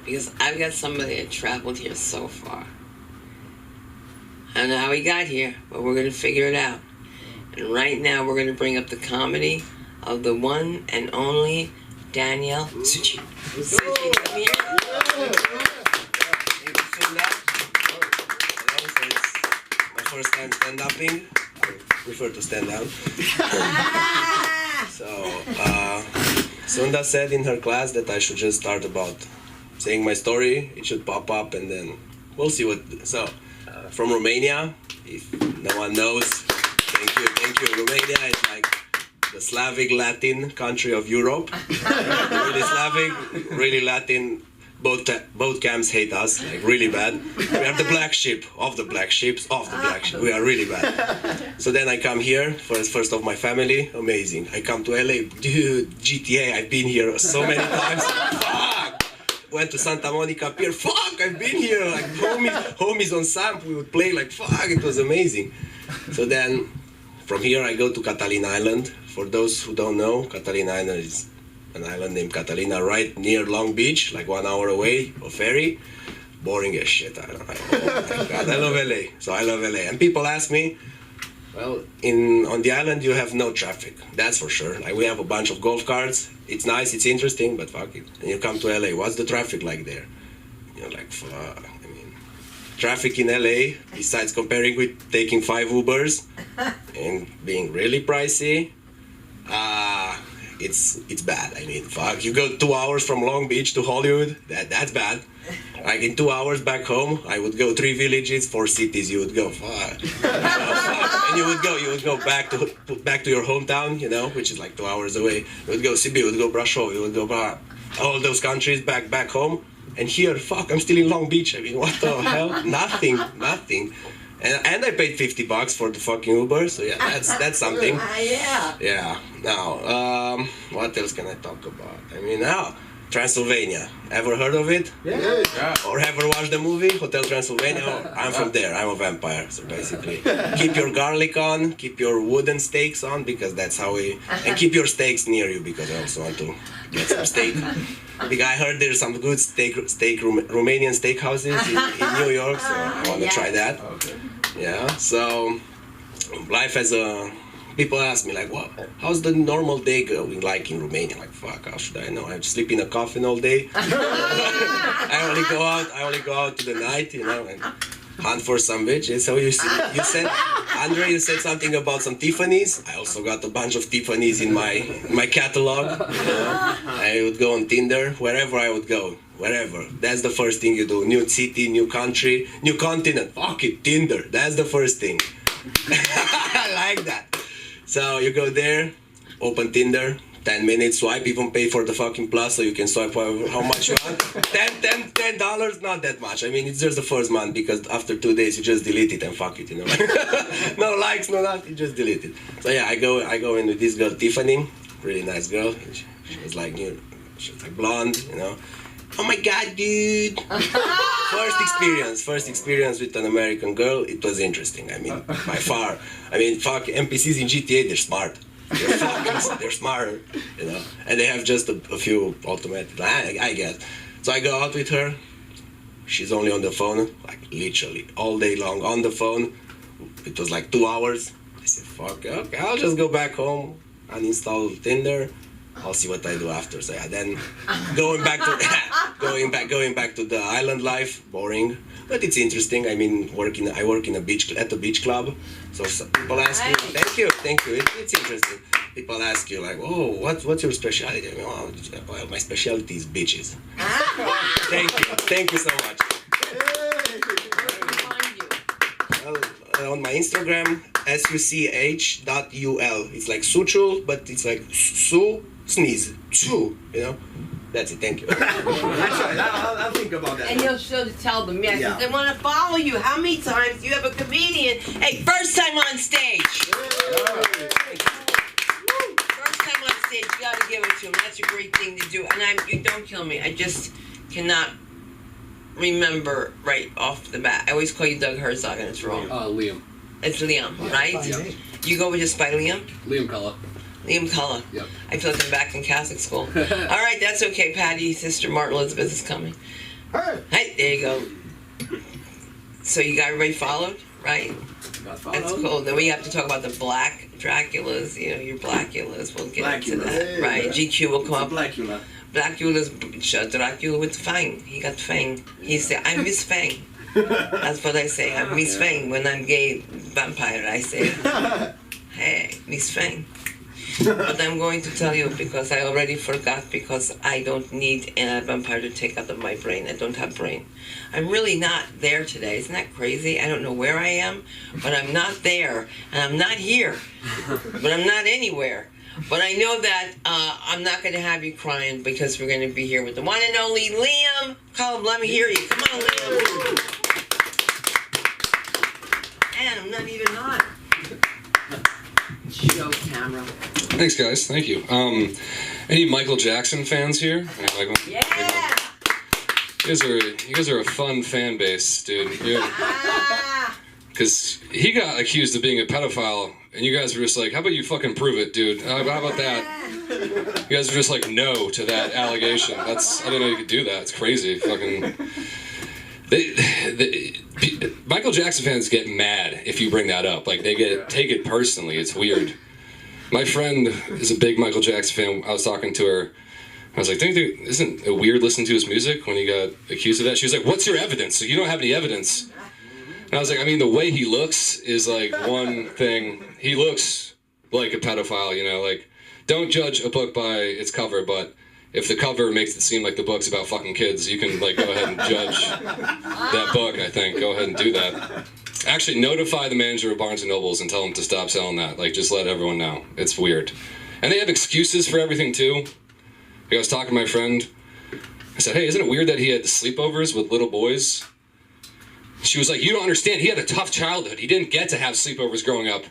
Because I've got somebody that traveled here so far. I don't know how he got here, but we're going to figure it out. And right now, we're going to bring up the comedy of the one and only Daniel Suchi. Suchi, come here. Thank you so much. Hello, so it's my first time stand-upping. I prefer to stand down. So, Sunda said in her class that I should just start about saying my story. It should pop up and then we'll see what. So, from Romania, if no one knows, thank you. Romania is like the Slavic Latin country of Europe. Really Slavic, really Latin. Both camps hate us, like really bad. We are the black sheep of the black sheep of the black sheep. We are really bad. So then I come here, first of my family, amazing. I come to LA, dude, GTA, I've been here so many times. Fuck! Went to Santa Monica Pier, fuck, I've been here. Like homies on Samp, we would play like fuck, it was amazing. So then from here I go to Catalina Island. For those who don't know, Catalina Island is an island named Catalina right near Long Beach, like 1 hour away, a ferry. Boring as shit. Oh my God, I love LA. So I love LA. And people ask me, well, on the island you have no traffic. That's for sure. Like we have a bunch of golf carts. It's nice, it's interesting, but fuck it. And you come to LA, what's the traffic like there? You're like, fuck. I mean, traffic in LA, besides comparing with taking 5 Ubers and being really pricey, it's bad. I mean, fuck. You go 2 hours from Long Beach to Hollywood. That's bad. Like in 2 hours back home, I would go 3 villages, 4 cities. You would go fuck, and you would go back to your hometown, you know, which is like 2 hours away. You would go Sibiu, you would go Brasov, you would go all those countries back home. And here, fuck, I'm still in Long Beach. I mean, what the hell? Nothing. And I paid $50 for the fucking Uber, so yeah, that's something. Yeah. Yeah. Now, what else can I talk about? I mean, now, Transylvania. Ever heard of it? Yeah. Or ever watched the movie Hotel Transylvania? I'm from there. I'm a vampire. So basically, keep your garlic on, keep your wooden steaks on because that's how and keep your steaks near you because I also want to get some steak. Because I heard there's some good Romanian steakhouses in New York, so I want to try that. Okay. Yeah. So life as a people ask me like, "What? How's the normal day going like in Romania?" Like, fuck, how should I know? I sleep in a coffin all day. I only go out to the night, you know, and hunt for some bitches. So you said, Andre, you said something about some Tiffany's. I also got a bunch of Tiffany's in my catalog. You know? I would go on Tinder wherever I would go. Wherever. That's the first thing you do. New city, new country, new continent. Fuck it, Tinder. That's the first thing. I like that. So you go there, open Tinder, 10 minutes, swipe, even pay for the fucking plus so you can swipe how much you want. $10, not that much. I mean, it's just the first month because after 2 days you just delete it and fuck it, you know. No likes, no nothing, you just delete it. So yeah, I go in with this girl, Tiffany, really nice girl. She was like, she's like blonde, you know. Oh my God, dude. First experience with an American girl, it was interesting. I mean, by far. I mean, fuck, NPCs in GTA, they're smart. They're smarter, you know. And they have just a few automatic, I get. So I go out with her. She's only on the phone, like literally all day long on the phone. It was like 2 hours. I said, fuck, okay, I'll just go back home, uninstall Tinder. I'll see what I do after. So yeah, then going back to the island life, boring, but it's interesting. I mean, I work at a beach club. So people ask me, thank you. It's interesting. People ask you like, oh, what's your specialty? I mean, well, my specialty is bitches. Thank you so much. Well, on my Instagram, such.ul. It's like Suchul, but it's like sneeze, chu, you know. That's it. Thank you. I'll think about that. And you'll show to tell them, yes, Yeah. they want to follow you. How many times do you have a comedian? Hey, first time on stage. First time on stage, you got to give it to him. That's a great thing to do. And you don't kill me. I just cannot remember right off the bat. I always call you Doug Herzog, and it's wrong. Liam. It's Liam, right? Fine name. You go with just by Liam? Liam Cullen. Liam Cullen. Yep. I feel like I'm back in Catholic school. All right, that's okay. Patty, sister Martin Elizabeth is coming. Hey. Hey, there you go. So you got everybody followed, right? That's cool. Then we have to talk about the black Draculas, you know, your Blackulas. We'll get into that, right? GQ will come up. Blackula. Blacula's Dracula with Fang. He got Fang. He said, I miss Fang. That's what I say. I miss Fang. When I'm gay vampire, I say, hey, Miss Fang. But I'm going to tell you because I already forgot because I don't need a vampire to take out of my brain. I don't have brain. I'm really not there today. Isn't that crazy? I don't know where I am, but I'm not there. And I'm not here. But I'm not anywhere. But I know that I'm not going to have you crying because we're going to be here with the one and only Liam. Call him, let me hear you. Come on, Liam. And I'm not even on. Show camera. Thanks, guys. Thank you. Any Michael Jackson fans here? Hey, Michael. Yeah. You guys are a fun fan base, dude. Because he got accused of being a pedophile, and you guys were just like, "How about you fucking prove it, dude? How about that?" You guys were just like, "No" to that allegation. I didn't know you could do that. It's crazy. Fucking. Michael Jackson fans get mad if you bring that up. Like they take it personally. It's weird. My friend is a big Michael Jackson fan. I was talking to her. I was like, isn't it weird listening to his music when he got accused of that? She was like, what's your evidence? So you don't have any evidence. And I was like, I mean, the way he looks is like one thing. He looks like a pedophile, you know, like don't judge a book by its cover, but if the cover makes it seem like the book's about fucking kids, you can like go ahead and judge that book, I think. Go ahead and do that. Actually, notify the manager of Barnes & Nobles and tell him to stop selling that. Like, just let everyone know. It's weird. And they have excuses for everything, too. Like, I was talking to my friend. I said, hey, isn't it weird that he had sleepover with little boys? She was like, you don't understand. He had a tough childhood. He didn't get to have sleepovers growing up.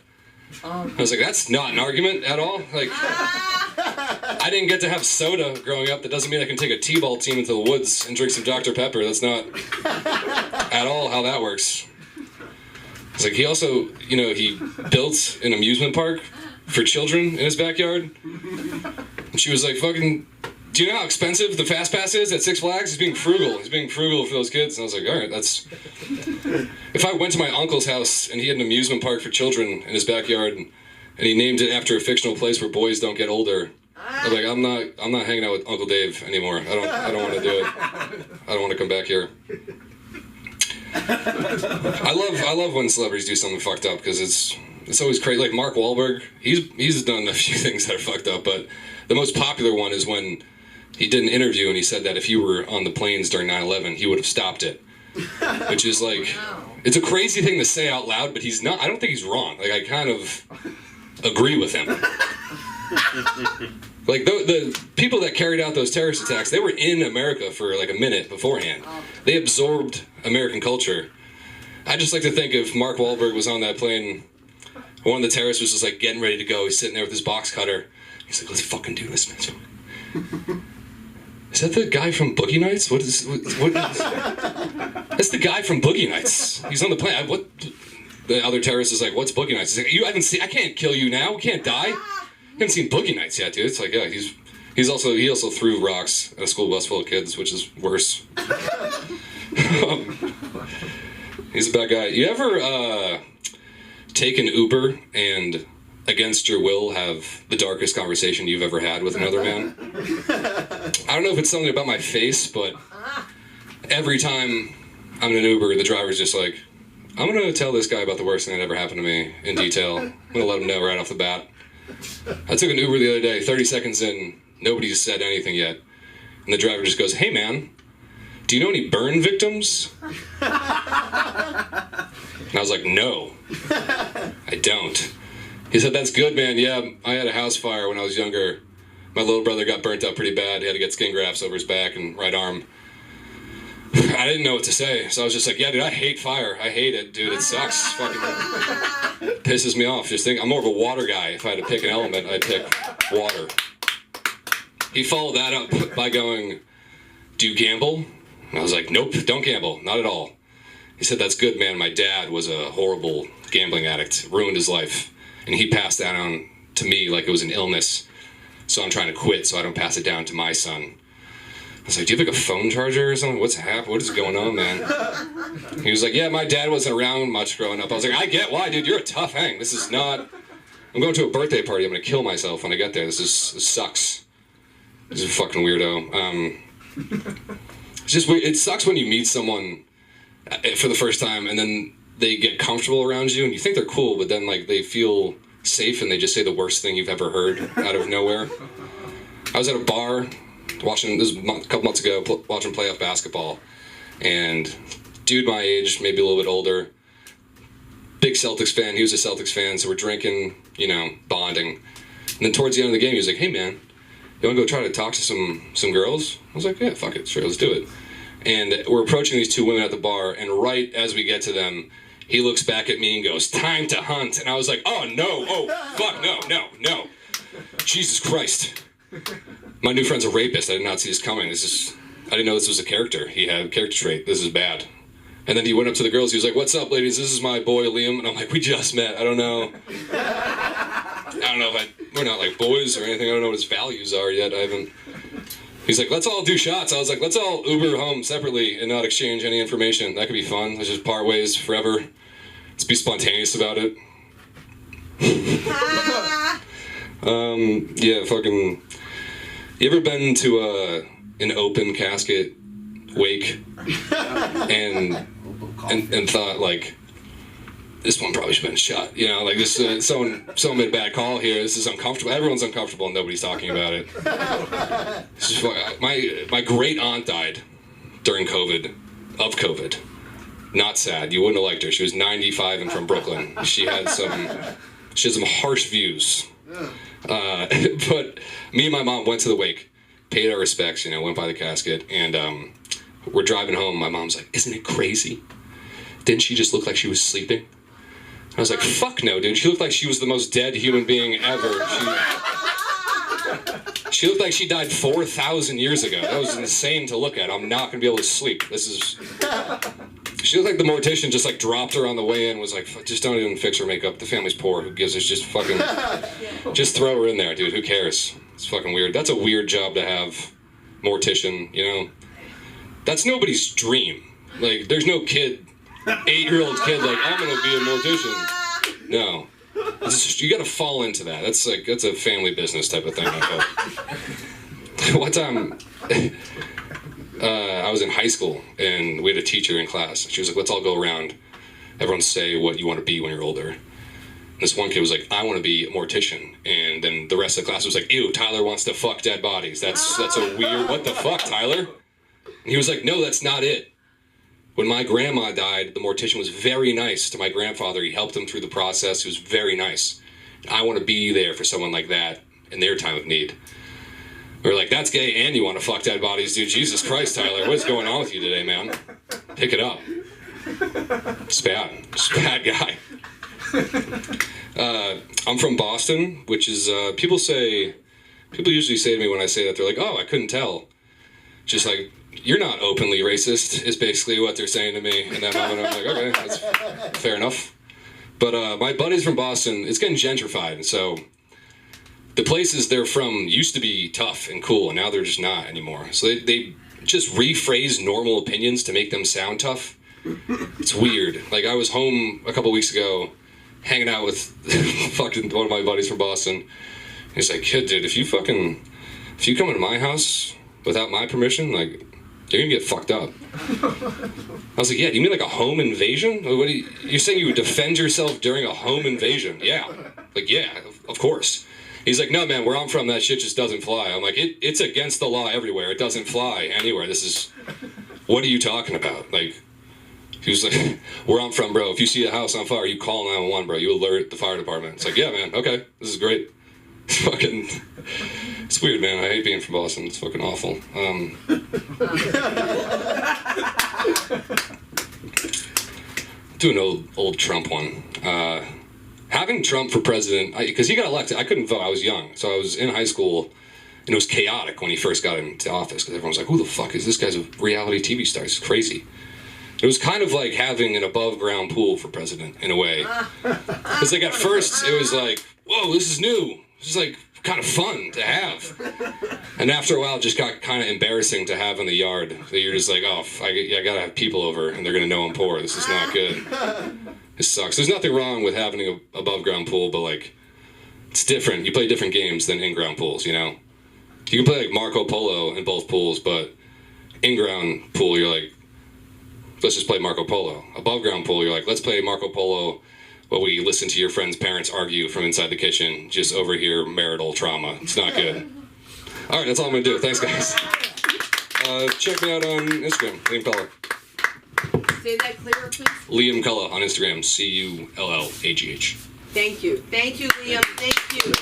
I was like, that's not an argument at all. Like, I didn't get to have soda growing up. That doesn't mean I can take a t-ball team into the woods and drink some Dr. Pepper. That's not at all how that works. It's like he also, you know, he built an amusement park for children in his backyard. And she was like, fucking, do you know how expensive the Fast Pass is at Six Flags? He's being frugal. He's being frugal for those kids. And I was like, all right, that's... If I went to my uncle's house and he had an amusement park for children in his backyard and he named it after a fictional place where boys don't get older, I'm like, I'm not hanging out with Uncle Dave anymore. I don't want to do it. I don't want to come back here. I love when celebrities do something fucked up because it's always crazy. Like Mark Wahlberg, he's done a few things that are fucked up, but the most popular one is when he did an interview and he said that if he were on the planes during 9/11, he would have stopped it. Which is like, it's a crazy thing to say out loud, but he's not. I don't think he's wrong. Like I kind of agree with him. Like the people that carried out those terrorist attacks, they were in America for like a minute beforehand. They absorbed American culture. I just like to think if Mark Wahlberg was on that plane, one of the terrorists was just like getting ready to go. He's sitting there with his box cutter. He's like, let's fucking do this, man. Is that the guy from Boogie Nights? What is that's the guy from Boogie Nights. He's on the plane. What? The other terrorist is like, what's Boogie Nights? He's like, you haven't seen. I can't kill you now. We can't die. You haven't seen Boogie Nights yet, dude. It's like, yeah, he also threw rocks at a school bus full of kids, which is worse. He's a bad guy. You ever take an Uber and against your will have the darkest conversation you've ever had with another man? I don't know if it's something about my face, but every time I'm in an Uber, the driver's just like, I'm going to tell this guy about the worst thing that ever happened to me in detail. I'm going to let him know right off the bat. I took an Uber the other day, 30 seconds in, nobody's said anything yet. And the driver just goes, hey man, do you know any burn victims? And I was like, no, I don't. He said, that's good, man. Yeah, I had a house fire when I was younger. My little brother got burnt up pretty bad. He had to get skin grafts over his back and right arm. I didn't know what to say, so I was just like, yeah, dude, I hate fire. I hate it, dude. It sucks. Fucking pisses me off. Just think, I'm more of a water guy. If I had to pick an element, I'd pick water. He followed that up by going, do you gamble? And I was like, nope, don't gamble, not at all. He said, that's good, man. My dad was a horrible gambling addict, ruined his life. And he passed that on to me like it was an illness. So I'm trying to quit so I don't pass it down to my son. I was like, do you have like a phone charger or something? What's happening? What is going on, man? He was like, yeah, my dad wasn't around much growing up. I was like, I get why, dude. You're a tough hang. This is not... I'm going to a birthday party. I'm going to kill myself when I get there. This sucks. This is a fucking weirdo. It's just weird. It sucks when you meet someone for the first time and then they get comfortable around you and you think they're cool, but then like they feel safe and they just say the worst thing you've ever heard out of nowhere. I was at a bar watching, this was a couple months ago, watching playoff basketball, and dude my age, maybe a little bit older, big Celtics fan, he was a Celtics fan, so we're drinking, you know, bonding. And then towards the end of the game, he was like, hey man, you wanna go try to talk to some girls? I was like, yeah, fuck it, sure, let's do it. And we're approaching these two women at the bar, and right as we get to them, he looks back at me and goes, time to hunt. And I was like, oh no, oh fuck, no. Jesus Christ. My new friend's a rapist. I did not see this coming. I didn't know this was a character. He had a character trait. This is bad. And then he went up to the girls. He was like, what's up, ladies? This is my boy, Liam. And I'm like, we just met. I don't know if we're not like boys or anything. I don't know what his values are yet. He's like, let's all do shots. I was like, let's all Uber home separately and not exchange any information. That could be fun. Let's just part ways forever. Let's be spontaneous about it. Yeah, fucking... You ever been to an open casket wake and thought, like, this one probably should have been shot, you know, like this, someone made a bad call here, this is uncomfortable, everyone's uncomfortable and nobody's talking about it. My great aunt died during of COVID. Not sad, you wouldn't have liked her, she was 95 and from Brooklyn. She had some harsh views. But me and my mom went to the wake, paid our respects, you know, went by the casket, and we're driving home, my mom's like, isn't it crazy? Didn't she just look like she was sleeping? I was like, fuck no, dude. She looked like she was the most dead human being ever. She looked like she died 4,000 years ago. That was insane to look at. I'm not gonna be able to sleep. She looked like the mortician just like dropped her on the way in, was like, just don't even fix her makeup. The family's poor. Who gives a just fucking, just throw her in there, dude. Who cares? It's fucking weird. That's a weird job to have, mortician, you know? That's nobody's dream. Like, there's no kid, 8-year-old kid like, I'm gonna be a mortician. No. You gotta fall into that. That's a family business type of thing, I feel. One time, I was in high school and we had a teacher in class. She was like, let's all go around. Everyone say what you want to be when you're older. And this one kid was like, I want to be a mortician. And then the rest of the class was like, ew, Tyler wants to fuck dead bodies. That's a weird, what the fuck, Tyler? And he was like, no, that's not it. When my grandma died, the mortician was very nice to my grandfather. He helped him through the process. He was very nice. I want to be there for someone like that in their time of need. We were like, that's gay and you want to fuck dead bodies, dude. Jesus Christ, Tyler. What's going on with you today, man? Pick it up. It's bad. It's a bad guy. I'm from Boston, which is, people usually say to me when I say that, they're like, oh, I couldn't tell. Just like, you're not openly racist, is basically what they're saying to me in that moment. I'm like, okay, that's fair enough. But my buddies from Boston, it's getting gentrified, so the places they're from used to be tough and cool, and now they're just not anymore. So they just rephrase normal opinions to make them sound tough. It's weird. Like, I was home a couple weeks ago, hanging out with fucking one of my buddies from Boston. He's like, kid, dude, if you come into my house without my permission, like, you're gonna get fucked up. I was like, yeah, do you mean like a home invasion? You're saying you would defend yourself during a home invasion? Yeah. Like, yeah, of course. He's like, no, man, where I'm from, that shit just doesn't fly. I'm like, it's against the law everywhere. It doesn't fly anywhere. What are you talking about? Like, he was like, where I'm from, bro, if you see a house on fire, you call 911, bro. You alert the fire department. It's like, yeah, man, okay, this is great. It's weird, man. I hate being from Boston. It's fucking awful. Do an old Trump one. Having Trump for president, because he got elected, I couldn't vote. I was young, so I was in high school, And it was chaotic when he first got into office because everyone was like, who the fuck is this guy's a reality TV star? It's crazy. It was kind of like having an above ground pool for president in a way. Because like at first it was like, whoa, this is new. This is like kind of fun to have. And after a while it just got kind of embarrassing to have in the yard. So you're just like, oh, I gotta have people over and they're gonna know I'm poor. This is not good. This sucks. There's nothing wrong with having an above ground pool, but like, it's different. You play different games than in ground pools, you know? You can play like Marco Polo in both pools, but in ground pool, you're like, let's just play Marco Polo. Above ground pool, you're like, let's play Marco Polo while we listen to your friend's parents argue from inside the kitchen, just overhear marital trauma. It's not good. All right, that's all I'm gonna do. Thanks, guys. Check me out on Instagram, Liam Culla. Say that clearer, please. Liam Culla on Instagram, Cullagh. Thank you. Thank you, Liam. Thank you.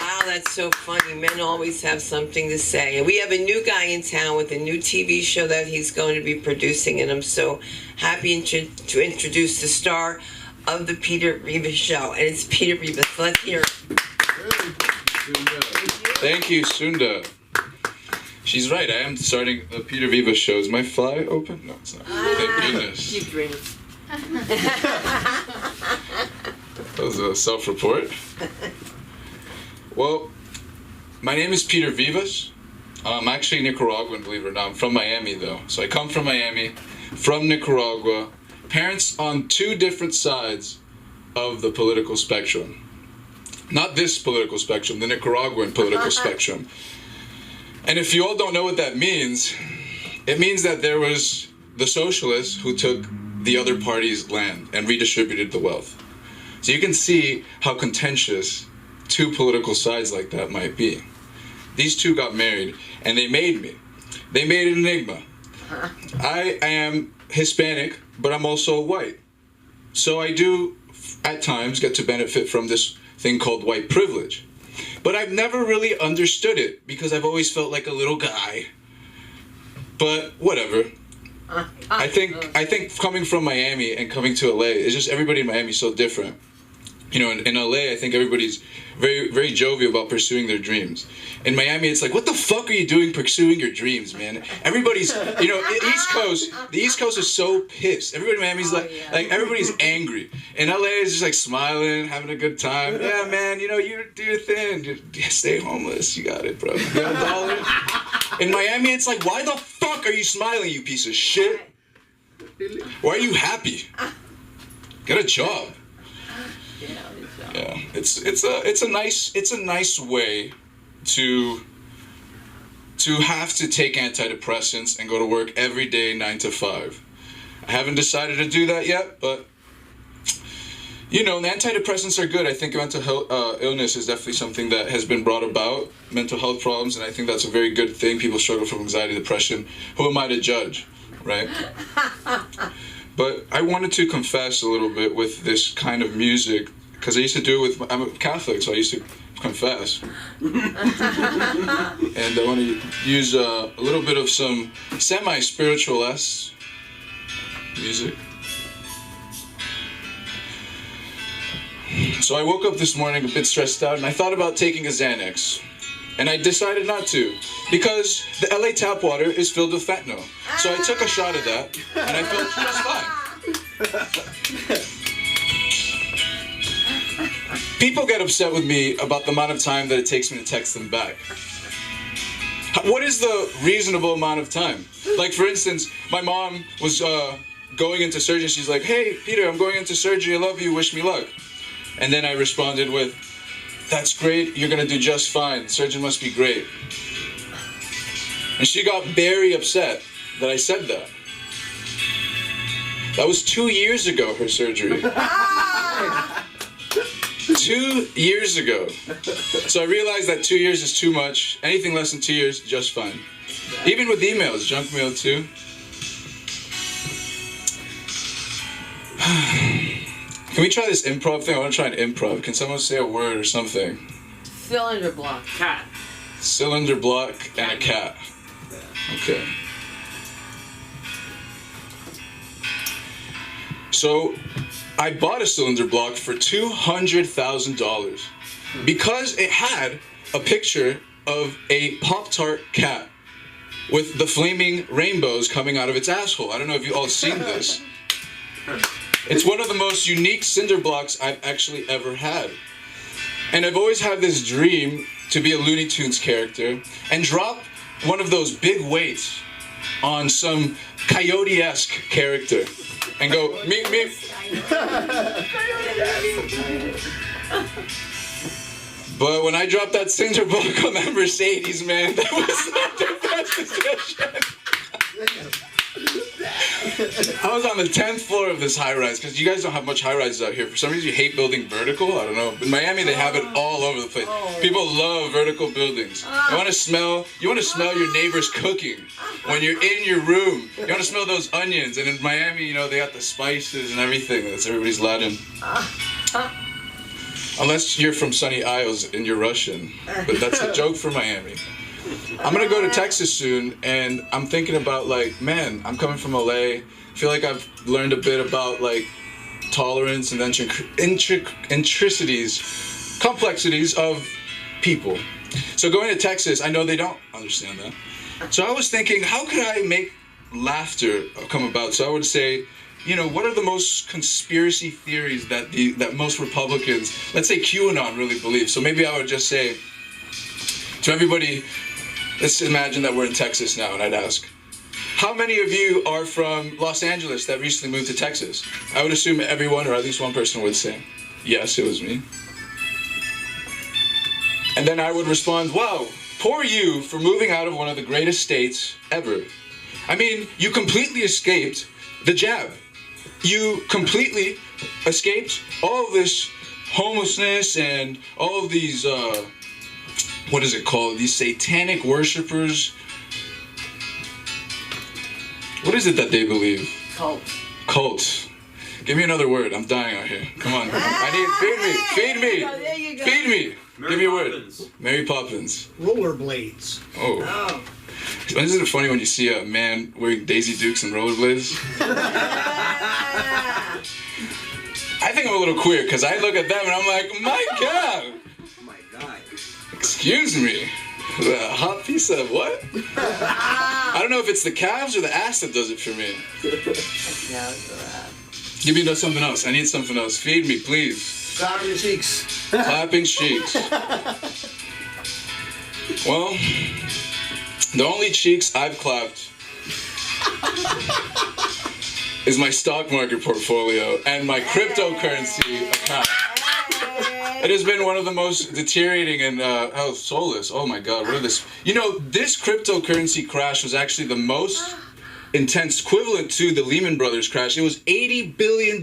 Wow, that's so funny. Men always have something to say. And we have a new guy in town with a new TV show that he's going to be producing, and I'm so happy to introduce the star of the Peter Rivas Show, and it's Peter Rivas. Let's hear it. Thank you, Sunda. She's right, I am starting the Peter Rivas Show. Is my fly open? No, it's not. Thank goodness. Keep dreaming. That was a self-report. Well, my name is Peter Rivas. I'm actually Nicaraguan, believe it or not. I'm from Miami, though. So I come from Miami, from Nicaragua. Parents on two different sides of the political spectrum. Not this political spectrum, the Nicaraguan political spectrum. And if you all don't know what that means, it means that there was the socialists who took the other party's land and redistributed the wealth. So you can see how contentious two political sides like that might be. These two got married, and they made me. They made an enigma. I am Hispanic, but I'm also white. So I do, at times, get to benefit from this thing called white privilege. But I've never really understood it, because I've always felt like a little guy. But whatever. I think coming from Miami and coming to LA, it's just everybody in Miami is so different. You know, in LA, I think everybody's very, very jovial about pursuing their dreams. In Miami, it's like, what the fuck are you doing pursuing your dreams, man? Everybody's, you know, the East Coast is so pissed. Everybody in Miami's like everybody's angry. And LA is just like smiling, having a good time. Yeah, man, you know, you do your thing. Just stay homeless. You got it, bro. You got $1? In Miami, it's like, why the fuck are you smiling, you piece of shit? Why are you happy? Get a job. Yeah, it's a nice way to have to take antidepressants and go to work every day 9 to 5. I haven't decided to do that yet, but you know, the antidepressants are good. I think mental health illness is definitely something that has been brought about, mental health problems, and I think that's a very good thing. People struggle from anxiety, depression. Who am I to judge, right? But I wanted to confess a little bit with this kind of music, because I used to do it with, I'm a Catholic, so I used to confess. And I want to use a little bit of some semi-spiritual-esque music. So I woke up this morning a bit stressed out, and I thought about taking a Xanax. And I decided not to, because the LA tap water is filled with fentanyl. So I took a shot of that, and I felt just fine. People get upset with me about the amount of time that it takes me to text them back. What is the reasonable amount of time? Like, for instance, my mom was going into surgery. She's like, hey, Peter, I'm going into surgery. I love you. Wish me luck. And then I responded with, that's great. You're going to do just fine. The surgeon must be great. And she got very upset that I said that. That was 2 years ago, her surgery. 2 years ago. So I realized that 2 years is too much. Anything less than 2 years, just fine. Even with emails, junk mail too. Can we try this improv thing? I want to try an improv. Can someone say a word or something? Cylinder block. Cat. Cylinder block and a cat. Okay. So, I bought a cylinder block for $200,000 because it had a picture of a Pop-Tart cat with the flaming rainbows coming out of its asshole. I don't know if you all seen this. It's one of the most unique cinder blocks I've actually ever had. And I've always had this dream to be a Looney Tunes character and drop one of those big weights on some coyote-esque character and go, meep, meep. But when I dropped that cinder block on that Mercedes, man, that was not the best decision. I was on the 10th floor of this high-rise, because you guys don't have much high-rises out here. For some reason, you hate building vertical. I don't know. In Miami, they have it all over the place. People love vertical buildings. You want to smell your neighbors cooking when you're in your room. You want to smell those onions. And in Miami, you know, they got the spices and everything. That's everybody's Latin. Unless you're from Sunny Isles and you're Russian. But that's a joke for Miami. I'm gonna go to Texas soon, and I'm thinking about, like, man, I'm coming from LA. I feel like I've learned a bit about, like, tolerance and intricacies, complexities of people. So going to Texas, I know they don't understand that. So I was thinking, how could I make laughter come about? So I would say, you know, what are the most conspiracy theories that most Republicans, let's say QAnon, really believe? So maybe I would just say to everybody, let's imagine that we're in Texas now, and I'd ask, how many of you are from Los Angeles that recently moved to Texas? I would assume everyone, or at least one person, would say, yes, it was me. And then I would respond, wow, poor you for moving out of one of the greatest states ever. I mean, you completely escaped the jab. You completely escaped all of this homelessness and all of these, what is it called? These satanic worshipers. What is it that they believe? Cult. Give me another word. I'm dying out here. Come on. I need, feed me. There you go. Feed me. Give me a word. Poppins. Mary Poppins. Rollerblades. Oh. Isn't it funny when you see a man wearing Daisy Dukes and rollerblades? I think I'm a little queer because I look at them and I'm like, my God. Oh my God. Excuse me. A hot piece of what? I don't know if it's the calves or the ass that does it for me. Give me something else. I need something else. Feed me, please. Clapping your cheeks. Clapping cheeks. Well, the only cheeks I've clapped is my stock market portfolio and my cryptocurrency account. It has been one of the most deteriorating and soulless. Oh my God, what are this? You know, this cryptocurrency crash was actually the most intense, equivalent to the Lehman Brothers crash. It was $80 billion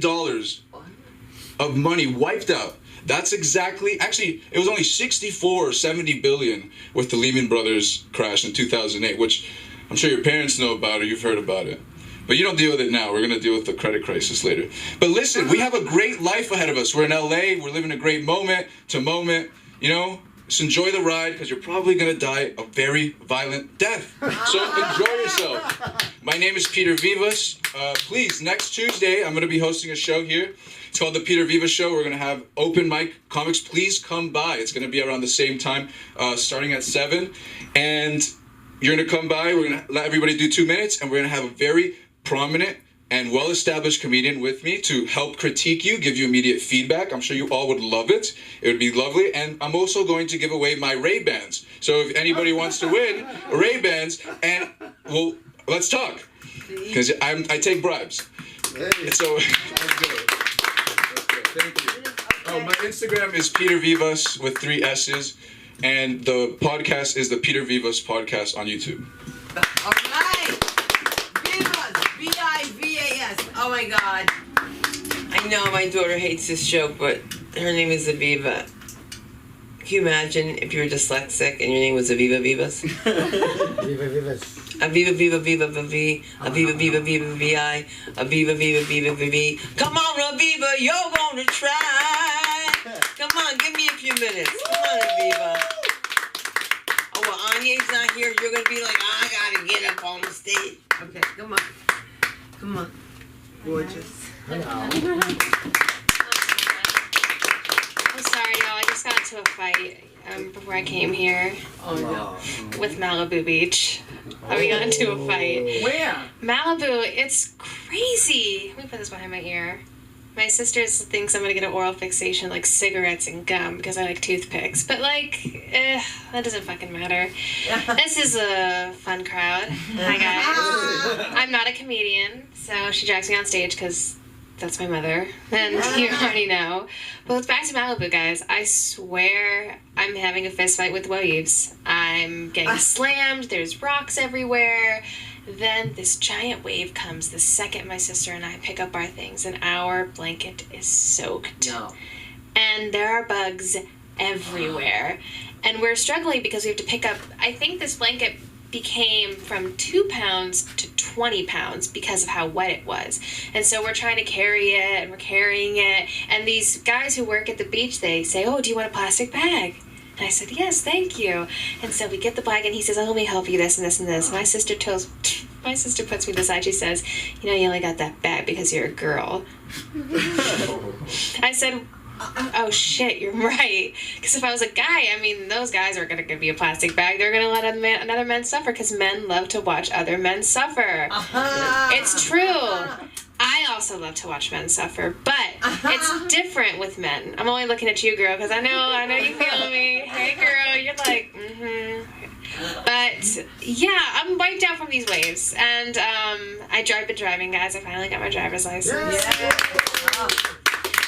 of money wiped out. That's exactly, actually, it was only 64 or 70 billion with the Lehman Brothers crash in 2008, which I'm sure your parents know about or you've heard about it. But you don't deal with it now. We're going to deal with the credit crisis later. But listen, we have a great life ahead of us. We're in LA. We're living a great moment to moment. You know, just enjoy the ride because you're probably going to die a very violent death. So enjoy yourself. My name is Peter Vivas. Please, next Tuesday, I'm going to be hosting a show here. It's called The Peter Vivas Show. We're going to have open mic comics. Please come by. It's going to be around the same time, starting at 7. And you're going to come by. We're going to let everybody do 2 minutes. And we're going to have a very prominent and well-established comedian with me to help critique you, give you immediate feedback. I'm sure you all would love it. It would be lovely. And I'm also going to give away my Ray-Bans. So if anybody wants to win Ray-Bans, and well, let's talk. Because I take bribes. Hey. So, That's good. Thank you. oh, my Instagram is Peter Vivas with 3 S's. And the podcast is the Peter Vivas Podcast on YouTube. All right. Vivas. V-I-V-A-S. Oh my God. I know my daughter hates this joke, but her name is Aviva. Can you imagine if you were dyslexic and your name was Aviva Vivas? Viva Vivas. Aviva Viva Viva Vivi. Aviva Viva Viva Vi. Aviva Viva Viva Vivi. Come on, Aviva, you're gonna try. Come on, give me a few minutes. Come on, Aviva. Oh, well, Anya's not here. You're gonna be like, oh, I gotta get up on the stage. Okay, come on. Come on. Gorgeous. Hello. I'm sorry, y'all. I just got into a fight before I came here Oh no. with Malibu Beach. We got into a fight. Where? Malibu, it's crazy. Let me put this behind my ear. My sister thinks I'm gonna get an oral fixation like cigarettes and gum because I like toothpicks. But that doesn't fucking matter. This is a fun crowd. Hi guys. I'm not a comedian, so she drags me on stage because that's my mother. And you already know. But it's back to Malibu, guys. I swear I'm having a fist fight with waves. I'm getting slammed. There's rocks everywhere. Then this giant wave comes the second my sister and I pick up our things, and our blanket is soaked. No. And there are bugs everywhere. And we're struggling because we have to pick up, I think this blanket became from 2 pounds to 20 pounds because of how wet it was. And so we're trying to carry it, and we're carrying it. And these guys who work at the beach, they say, "Oh, do you want a plastic bag?" And I said, "Yes, thank you." And so we get the bag, and he says, "Oh, let me help you, this and this and this." My sister puts me aside. She says, "You know, you only got that bag because you're a girl." I said, "Oh shit, you're right. Because if I was a guy, I mean, those guys aren't going to give me a plastic bag. They're going to let another man suffer because men love to watch other men suffer." It's true. I also love to watch men suffer, but it's different with men. I'm only looking at you, girl, because I know you feel me. Hey, girl, you're like, But yeah, I'm wiped out from these waves, and I've been driving, guys. I finally got my driver's license.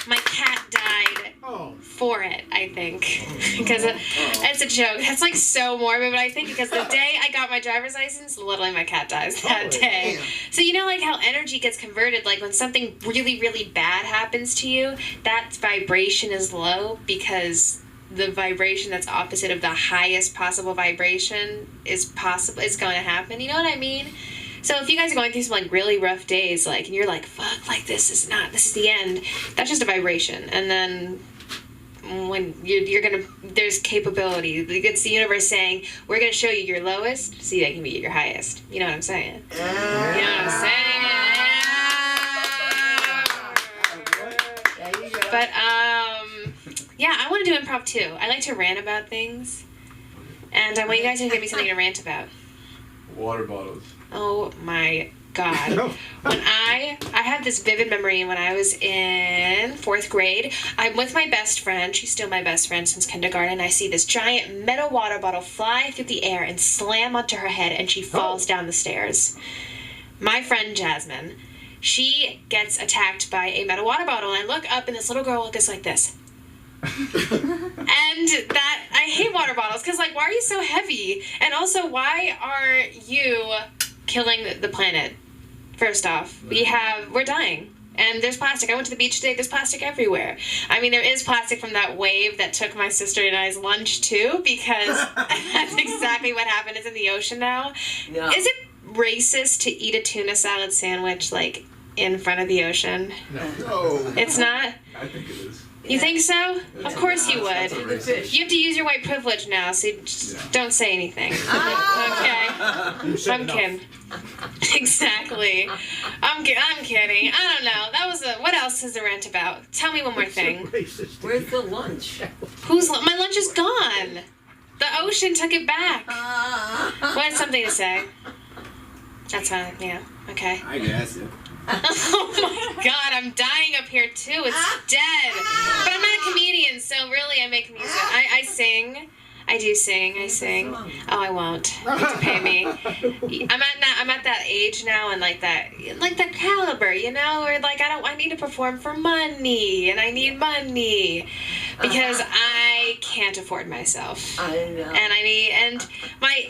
My cat died for it, I think, because it's a joke. That's like so morbid, but I think because the day I got my driver's license, literally my cat dies that day. So you know, like how energy gets converted, like when something really, really bad happens to you, that vibration is low because the vibration that's opposite of the highest possible vibration is going to happen. You know what I mean? So if you guys are going through some like really rough days, like, and you're like, fuck, like this is the end, that's just a vibration. And then when there's capability. It's the universe saying, we're gonna show you your lowest, so they can be your highest. You know what I'm saying? You know what I'm saying? But yeah, I want to do improv too. I like to rant about things, and I want you guys to give me something to rant about. Water bottles. Oh my God. When I had this vivid memory when I was in 4th grade. I'm with my best friend. She's still my best friend since kindergarten. I see this giant metal water bottle fly through the air and slam onto her head, and she falls down the stairs. My friend Jasmine, she gets attacked by a metal water bottle, and I look up, and this little girl looks like this. And that, I hate water bottles, because, like, why are you so heavy? And also, why are you killing the planet? First off, we're dying. And there's plastic. I went to the beach today, there's plastic everywhere. I mean, there is plastic from that wave that took my sister and I's lunch, too, because that's exactly what happened. It's in the ocean now. No. Is it racist to eat a tuna salad sandwich, like, in front of the ocean? No. It's not? I think it is. You think so? Of course you would. That's a racist. You have to use your white privilege now, so you just don't say anything. Okay? I'm kidding. Exactly. I'm kidding. I don't know. That was what else is the rant about? Tell me one more thing. Where's the lunch? My lunch is gone. The ocean took it back. What is something to say? That's fine. Yeah. Okay. I guess. Oh my God, I'm dying up here too. It's dead. But I'm not a comedian, so really I make music. I sing. I do sing. I sing. Oh, I won't. You have to pay me. I'm at that age now, and like that caliber, you know, where like I need to perform for money, and I need money because I can't afford myself. I know. And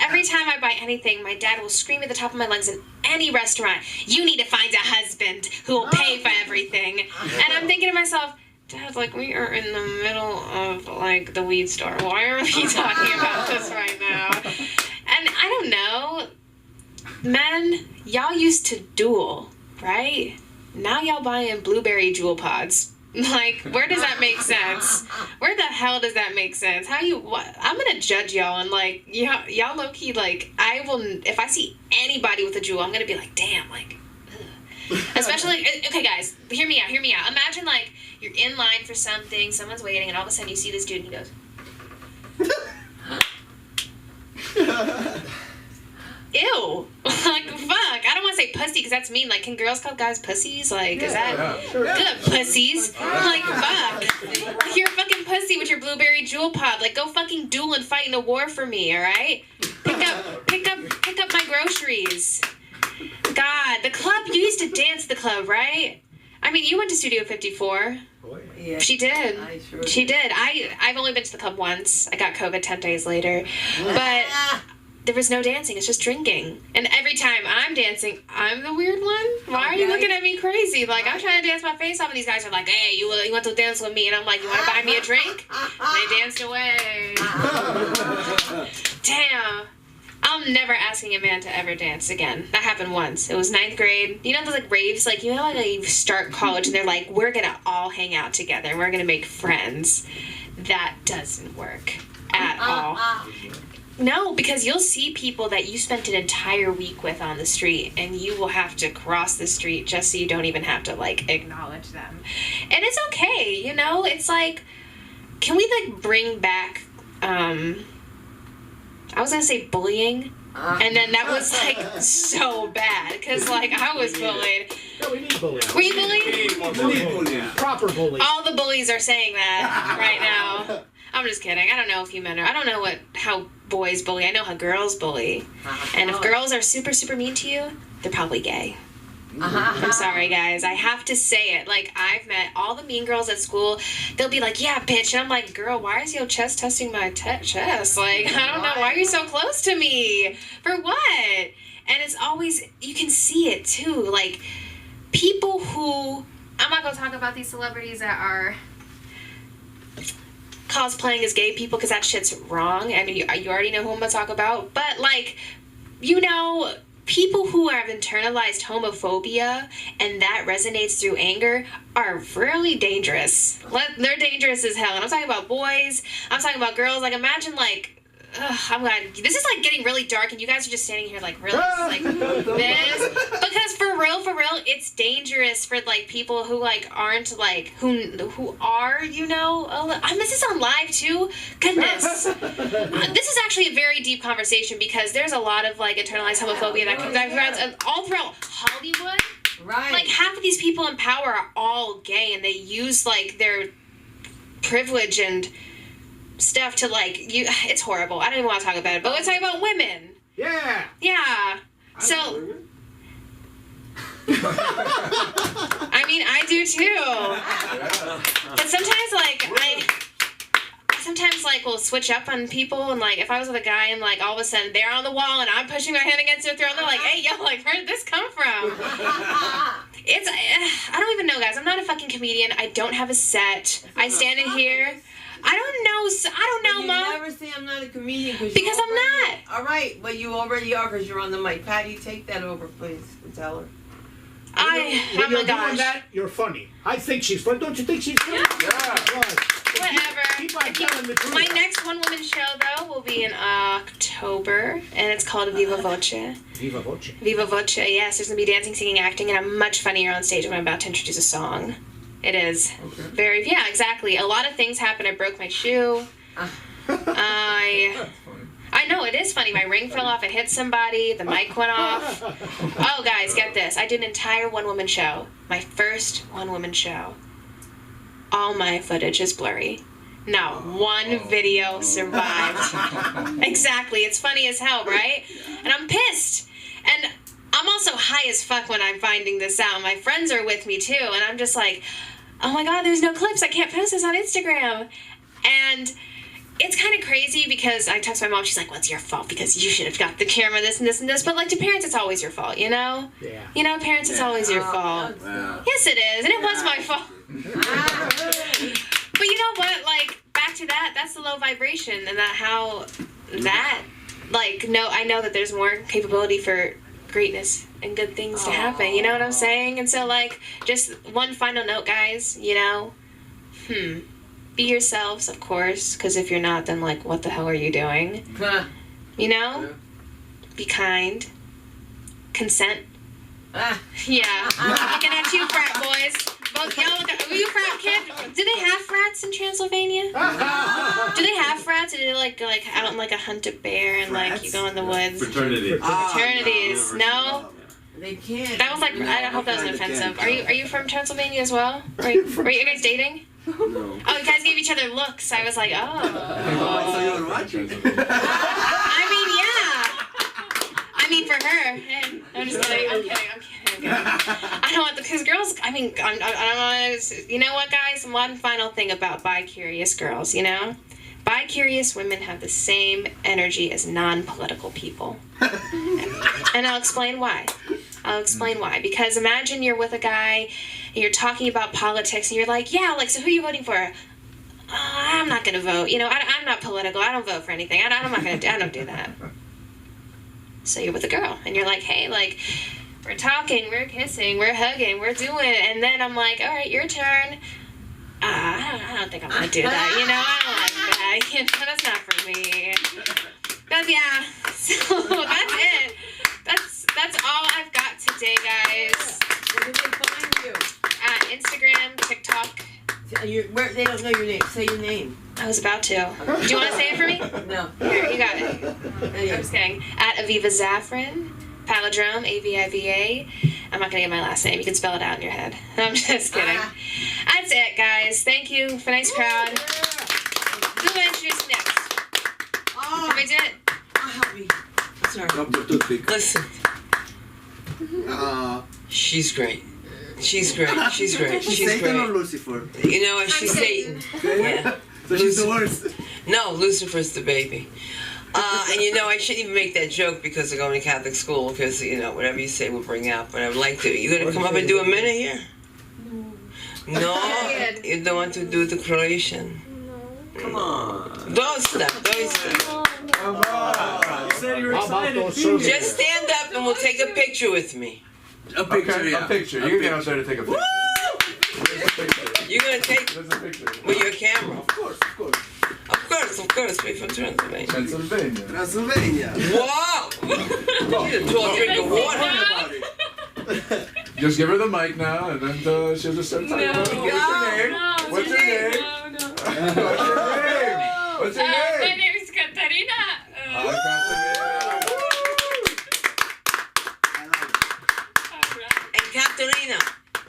every time I buy anything, my dad will scream at the top of my lungs in any restaurant, "You need to find a husband who will pay for everything." And I'm thinking to myself, Dad, like, we are in the middle of, like, the weed store. Why are we talking about this right now? And I don't know. Men, y'all used to duel, right? Now y'all buying blueberry jewel pods. Like, where does that make sense? Where the hell does that make sense? I'm gonna judge y'all, and, like, y'all low-key, like, if I see anybody with a jewel, I'm gonna be like, damn, like, ugh. Especially, okay, guys, hear me out. Imagine like you're in line for something, someone's waiting, and all of a sudden you see this dude and he goes. Ew. Like, fuck. I don't want to say pussy because that's mean. Like, can girls call guys pussies? Like, is that good? Pussies. Like, fuck. Like, you're a fucking pussy with your blueberry jewel pop. Like, go fucking duel and fight in a war for me, alright? Pick up my groceries. God, the club, you used to dance the club, right? I mean, you went to Studio 54. Yeah. She did. I sure She did. I've only been to the club once. I got COVID 10 days later. But there was no dancing. It's just drinking. And every time I'm dancing, I'm the weird one. Why are you looking at me crazy? Like, I'm trying to dance my face off, and these guys are like, hey, you want to dance with me? And I'm like, you want to buy me a drink? And they danced away. Damn. I'm never asking a man to ever dance again. That happened once. It was 9th grade. You know those like raves, like, you know, like you start college and they're like, we're gonna all hang out together and we're gonna make friends. That doesn't work at all. No, because you'll see people that you spent an entire week with on the street and you will have to cross the street just so you don't even have to like acknowledge them. And it's okay, you know? It's like, can we like bring back I was gonna say bullying, and then that was like so bad because like I was bullied. No, we need bullying. Were you bullied? We need bullying. Proper bullying. All the bullies are saying that right now. I'm just kidding. I don't know if you men are. I don't know how boys bully. I know how girls bully. And if girls are super, super mean to you, they're probably gay. I'm sorry, guys. I have to say it. Like, I've met all the mean girls at school. They'll be like, yeah, bitch. And I'm like, girl, why is your chest testing my chest? Like, I don't know. Why are you so close to me? For what? And it's always, you can see it, too. Like, people who, I'm not going to talk about these celebrities that are cosplaying as gay people because that shit's wrong. I mean, you already know who I'm going to talk about. But, like, you know, people who have internalized homophobia and that resonates through anger are really dangerous. They're dangerous as hell. And I'm talking about boys. I'm talking about girls. Like, imagine, like, I'm glad. This is, like, getting really dark, and you guys are just standing here, like, really, like, this. Because for real, it's dangerous for, like, people who, like, aren't, like, who are, you know, this is on live, too. Goodness. This is actually a very deep conversation, because there's a lot of, like, internalized homophobia that comes all throughout Hollywood. Right. Like, half of these people in power are all gay, and they use, like, their privilege and stuff to, like, it's horrible. I don't even want to talk about it, but let's talk about women. Yeah. Yeah. So, I mean, I do too. But sometimes, like, we'll switch up on people, and, like, if I was with a guy and, like, all of a sudden they're on the wall and I'm pushing my hand against their throat, and they're like, hey, yo, like, where did this come from? I don't even know, guys. I'm not a fucking comedian. I don't have a set. I stand in here. I don't know, Mom. You never say I'm not a comedian because I'm not. All right, but you already are because you're on the mic. Patty, take that over, please, and tell her. When oh you're my doing gosh. that, you're funny. I think she's funny. Don't you think she's funny? Yeah. Whatever. Keep on telling the truth. My next one-woman show, though, will be in October, and it's called Viva Voce. Viva Voce. Viva Voce, yes. There's going to be dancing, singing, acting, and I'm much funnier on stage when I'm about to introduce a song. It is. Okay. Yeah, exactly. A lot of things happened. I broke my shoe. I know, it is funny. My ring fell off. It hit somebody. The mic went off. Oh, guys, get this. I did an entire one-woman show. My first one-woman show. All my footage is blurry. Not one video survived. Exactly. It's funny as hell, right? And I'm pissed. And I'm also high as fuck when I'm finding this out. My friends are with me, too. And I'm just like, oh, my God, there's no clips. I can't post this on Instagram. And it's kind of crazy because I text my mom. She's like, well, it's your fault because you should have got the camera, this and this and this. But, like, to parents, it's always your fault, you know? Yeah. You know, parents, it's always your fault. Yeah. Yes, it is. And it was my fault. But you know what? Like, back to that, that's the low vibration. And I know that there's more capability for greatness and good things to happen. You know what I'm saying? And so, like, just one final note, guys, you know, be yourselves, of course, because if you're not, then, like, what the hell are you doing? You know? Be kind. Consent. Yeah. Looking at you, frat boys. Both y'all were you a frat kid? Do they have frats in Transylvania? Do they have frats? Or do they like out and like a hunt a bear and like you go in the woods? Fraternity. Fraternities. No? They can't. That was like I hope that wasn't offensive. Are you from Transylvania as well? Were you guys dating? No. Oh, you guys gave each other looks. I was like, oh. So you were watching. I mean, yeah. I mean, for her. Hey, I'm just kidding. I'm kidding. I don't want because girls. I mean, I don't want to. You know what, guys? One final thing about bi-curious girls. You know, bi-curious women have the same energy as non-political people, and I'll explain why. Because imagine you're with a guy and you're talking about politics and you're like, yeah, like, so who are you voting for? I'm not going to vote. You know, I'm not political. I don't vote for anything. I don't do that. So you're with a girl and you're like, hey, like, we're talking, we're kissing, we're hugging, we're doing it. And then I'm like, all right, your turn. I don't think I'm going to do that. You know, I don't like that. You know, that's not for me. But yeah, so that's it. That's all I've got today, guys. Where did they find you? Instagram, TikTok. They don't know your name. Say your name. I was about to. Do you want to say it for me? No. Here, you got it. I'm just kidding. At Aviva Zafran, Palindrome, AVIVA. I'm not going to get my last name. You can spell it out in your head. I'm just kidding. That's it, guys. Thank you for nice crowd. Who will introduce next? Have I did it? I'll help you. Sorry. Drop the toothpick. Listen. She's great. She's great. She's great. She's Satan or great. Lucifer? You know what? She's Satan. Yeah. So she's the worst. No, Lucifer's the baby. And you know, I shouldn't even make that joke because I'm going to Catholic school because, you know, whatever you say will bring out, but I would like to. You going to come up and do a minute here? No? You don't want to do the Croatian? Come on. Don't stop. Don't stop. Come on. You said you were excited. Just stand up and we'll take a picture with me. A picture, yeah. A picture. You can get out there to take a picture. There's a picture. You're going to take There's a picture. with your camera. Of course, of course. Of course. We're from Transylvania. Pennsylvania. Transylvania. Wow! You need a tall drink of water. About it. Just give her the mic now, and then she'll just start talking about it. What's your name? What's your name? What's your name? My name is Katarina. Hi, And Katerina,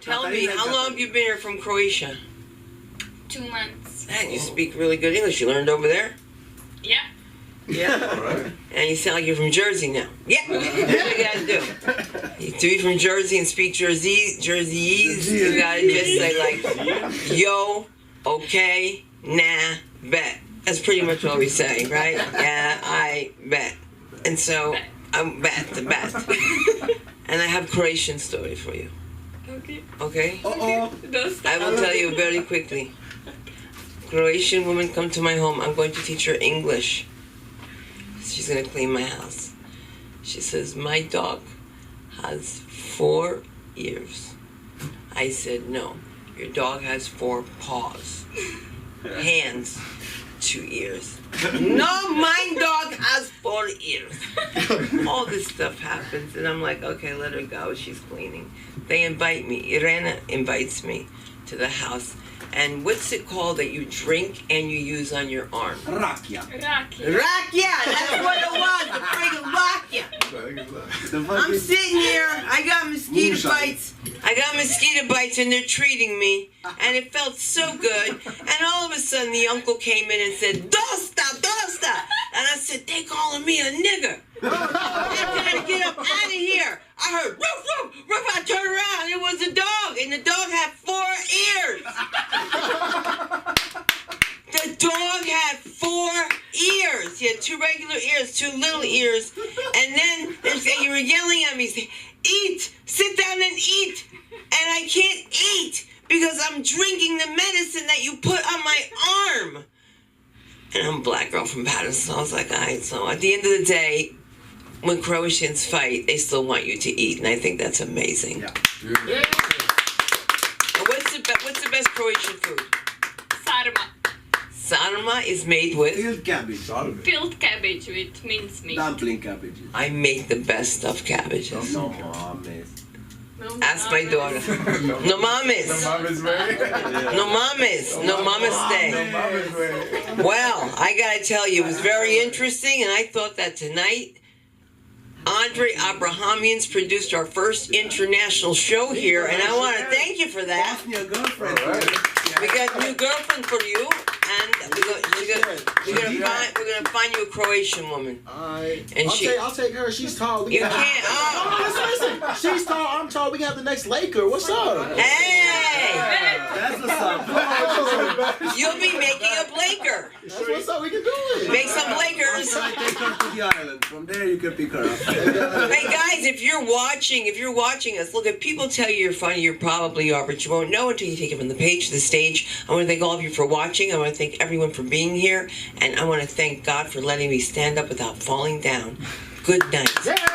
tell me, how long have you been here from Croatia? 2 months. Man, you speak really good English. You learned over there? Yeah. Yeah. All right. And you sound like you're from Jersey now. Yeah. That's what you gotta do. To be from Jersey and speak Jerseyese, you gotta just say like, yo, okay, nah, bet. That's pretty much what we say, right? Yeah, I bet. And so, I'm bet. And I have a Croatian story for you. Okay. Okay? Uh-oh. I will tell you very quickly. Croatian woman come to my home. I'm going to teach her English. She's going to clean my house. She says, my dog has 4 ears. I said, no. Your dog has 4 paws. Hands, 2 ears. No, my dog has 4 ears. All this stuff happens, and I'm like, okay, let her go. She's cleaning. They invite me. Irena invites me to the house. And what's it called that you drink and you use on your arm? Rakia. Rakia! That's what it was! The friggin' rakia! I'm sitting here, I got mosquito bites. And they're treating me. And it felt so good. And all of a sudden the uncle came in and said, Dosta! And I said, they calling me a nigger. I gotta get up out of here. I heard roof, roof, roof. I turned around, it was a dog. And the dog had 4 ears. The dog had 4 ears. He had 2 regular ears, 2 little ears. And then you were yelling at me, saying, eat, sit down and eat. And I can't eat because I'm drinking the medicine that you put on my arm. And I'm a black girl from Patterson. I was like, all right. So at the end of the day, when Croatians fight, they still want you to eat. And I think that's amazing. Yeah. And what's the best Croatian food? Sarma. Sarma is made with... Filled cabbage. Filled cabbage with mincemeat. Dumpling cabbages. I make the best stuffed cabbages. No, miss. Ask my daughter. No mames. No mama's way. No mames. No namaste. No mama's way. Well, I gotta tell you, it was very interesting, and I thought that tonight, Andre Abrahamians produced our first international show here, and I want to thank you for that. Your girlfriend. All right. We got a new girlfriend for you, and we're gonna find you a Croatian woman. And I'll take her. She's tall. You can't. Oh, listen. She's tall. I'm tall. We got the next Laker. What's up? Hey! That's what's up. You'll be making a Blaker. That's what's up. We can do it. Make some Blakers. Take her to the island. From there, you can pick her up. Hey guys, if you're watching us, look, if people tell you you're funny, you probably are, but you won't know until you take it from the page to the stage. I want to thank all of you for watching. I want to thank everyone for being here, and I want to thank God for letting me stand up without falling down. Good night.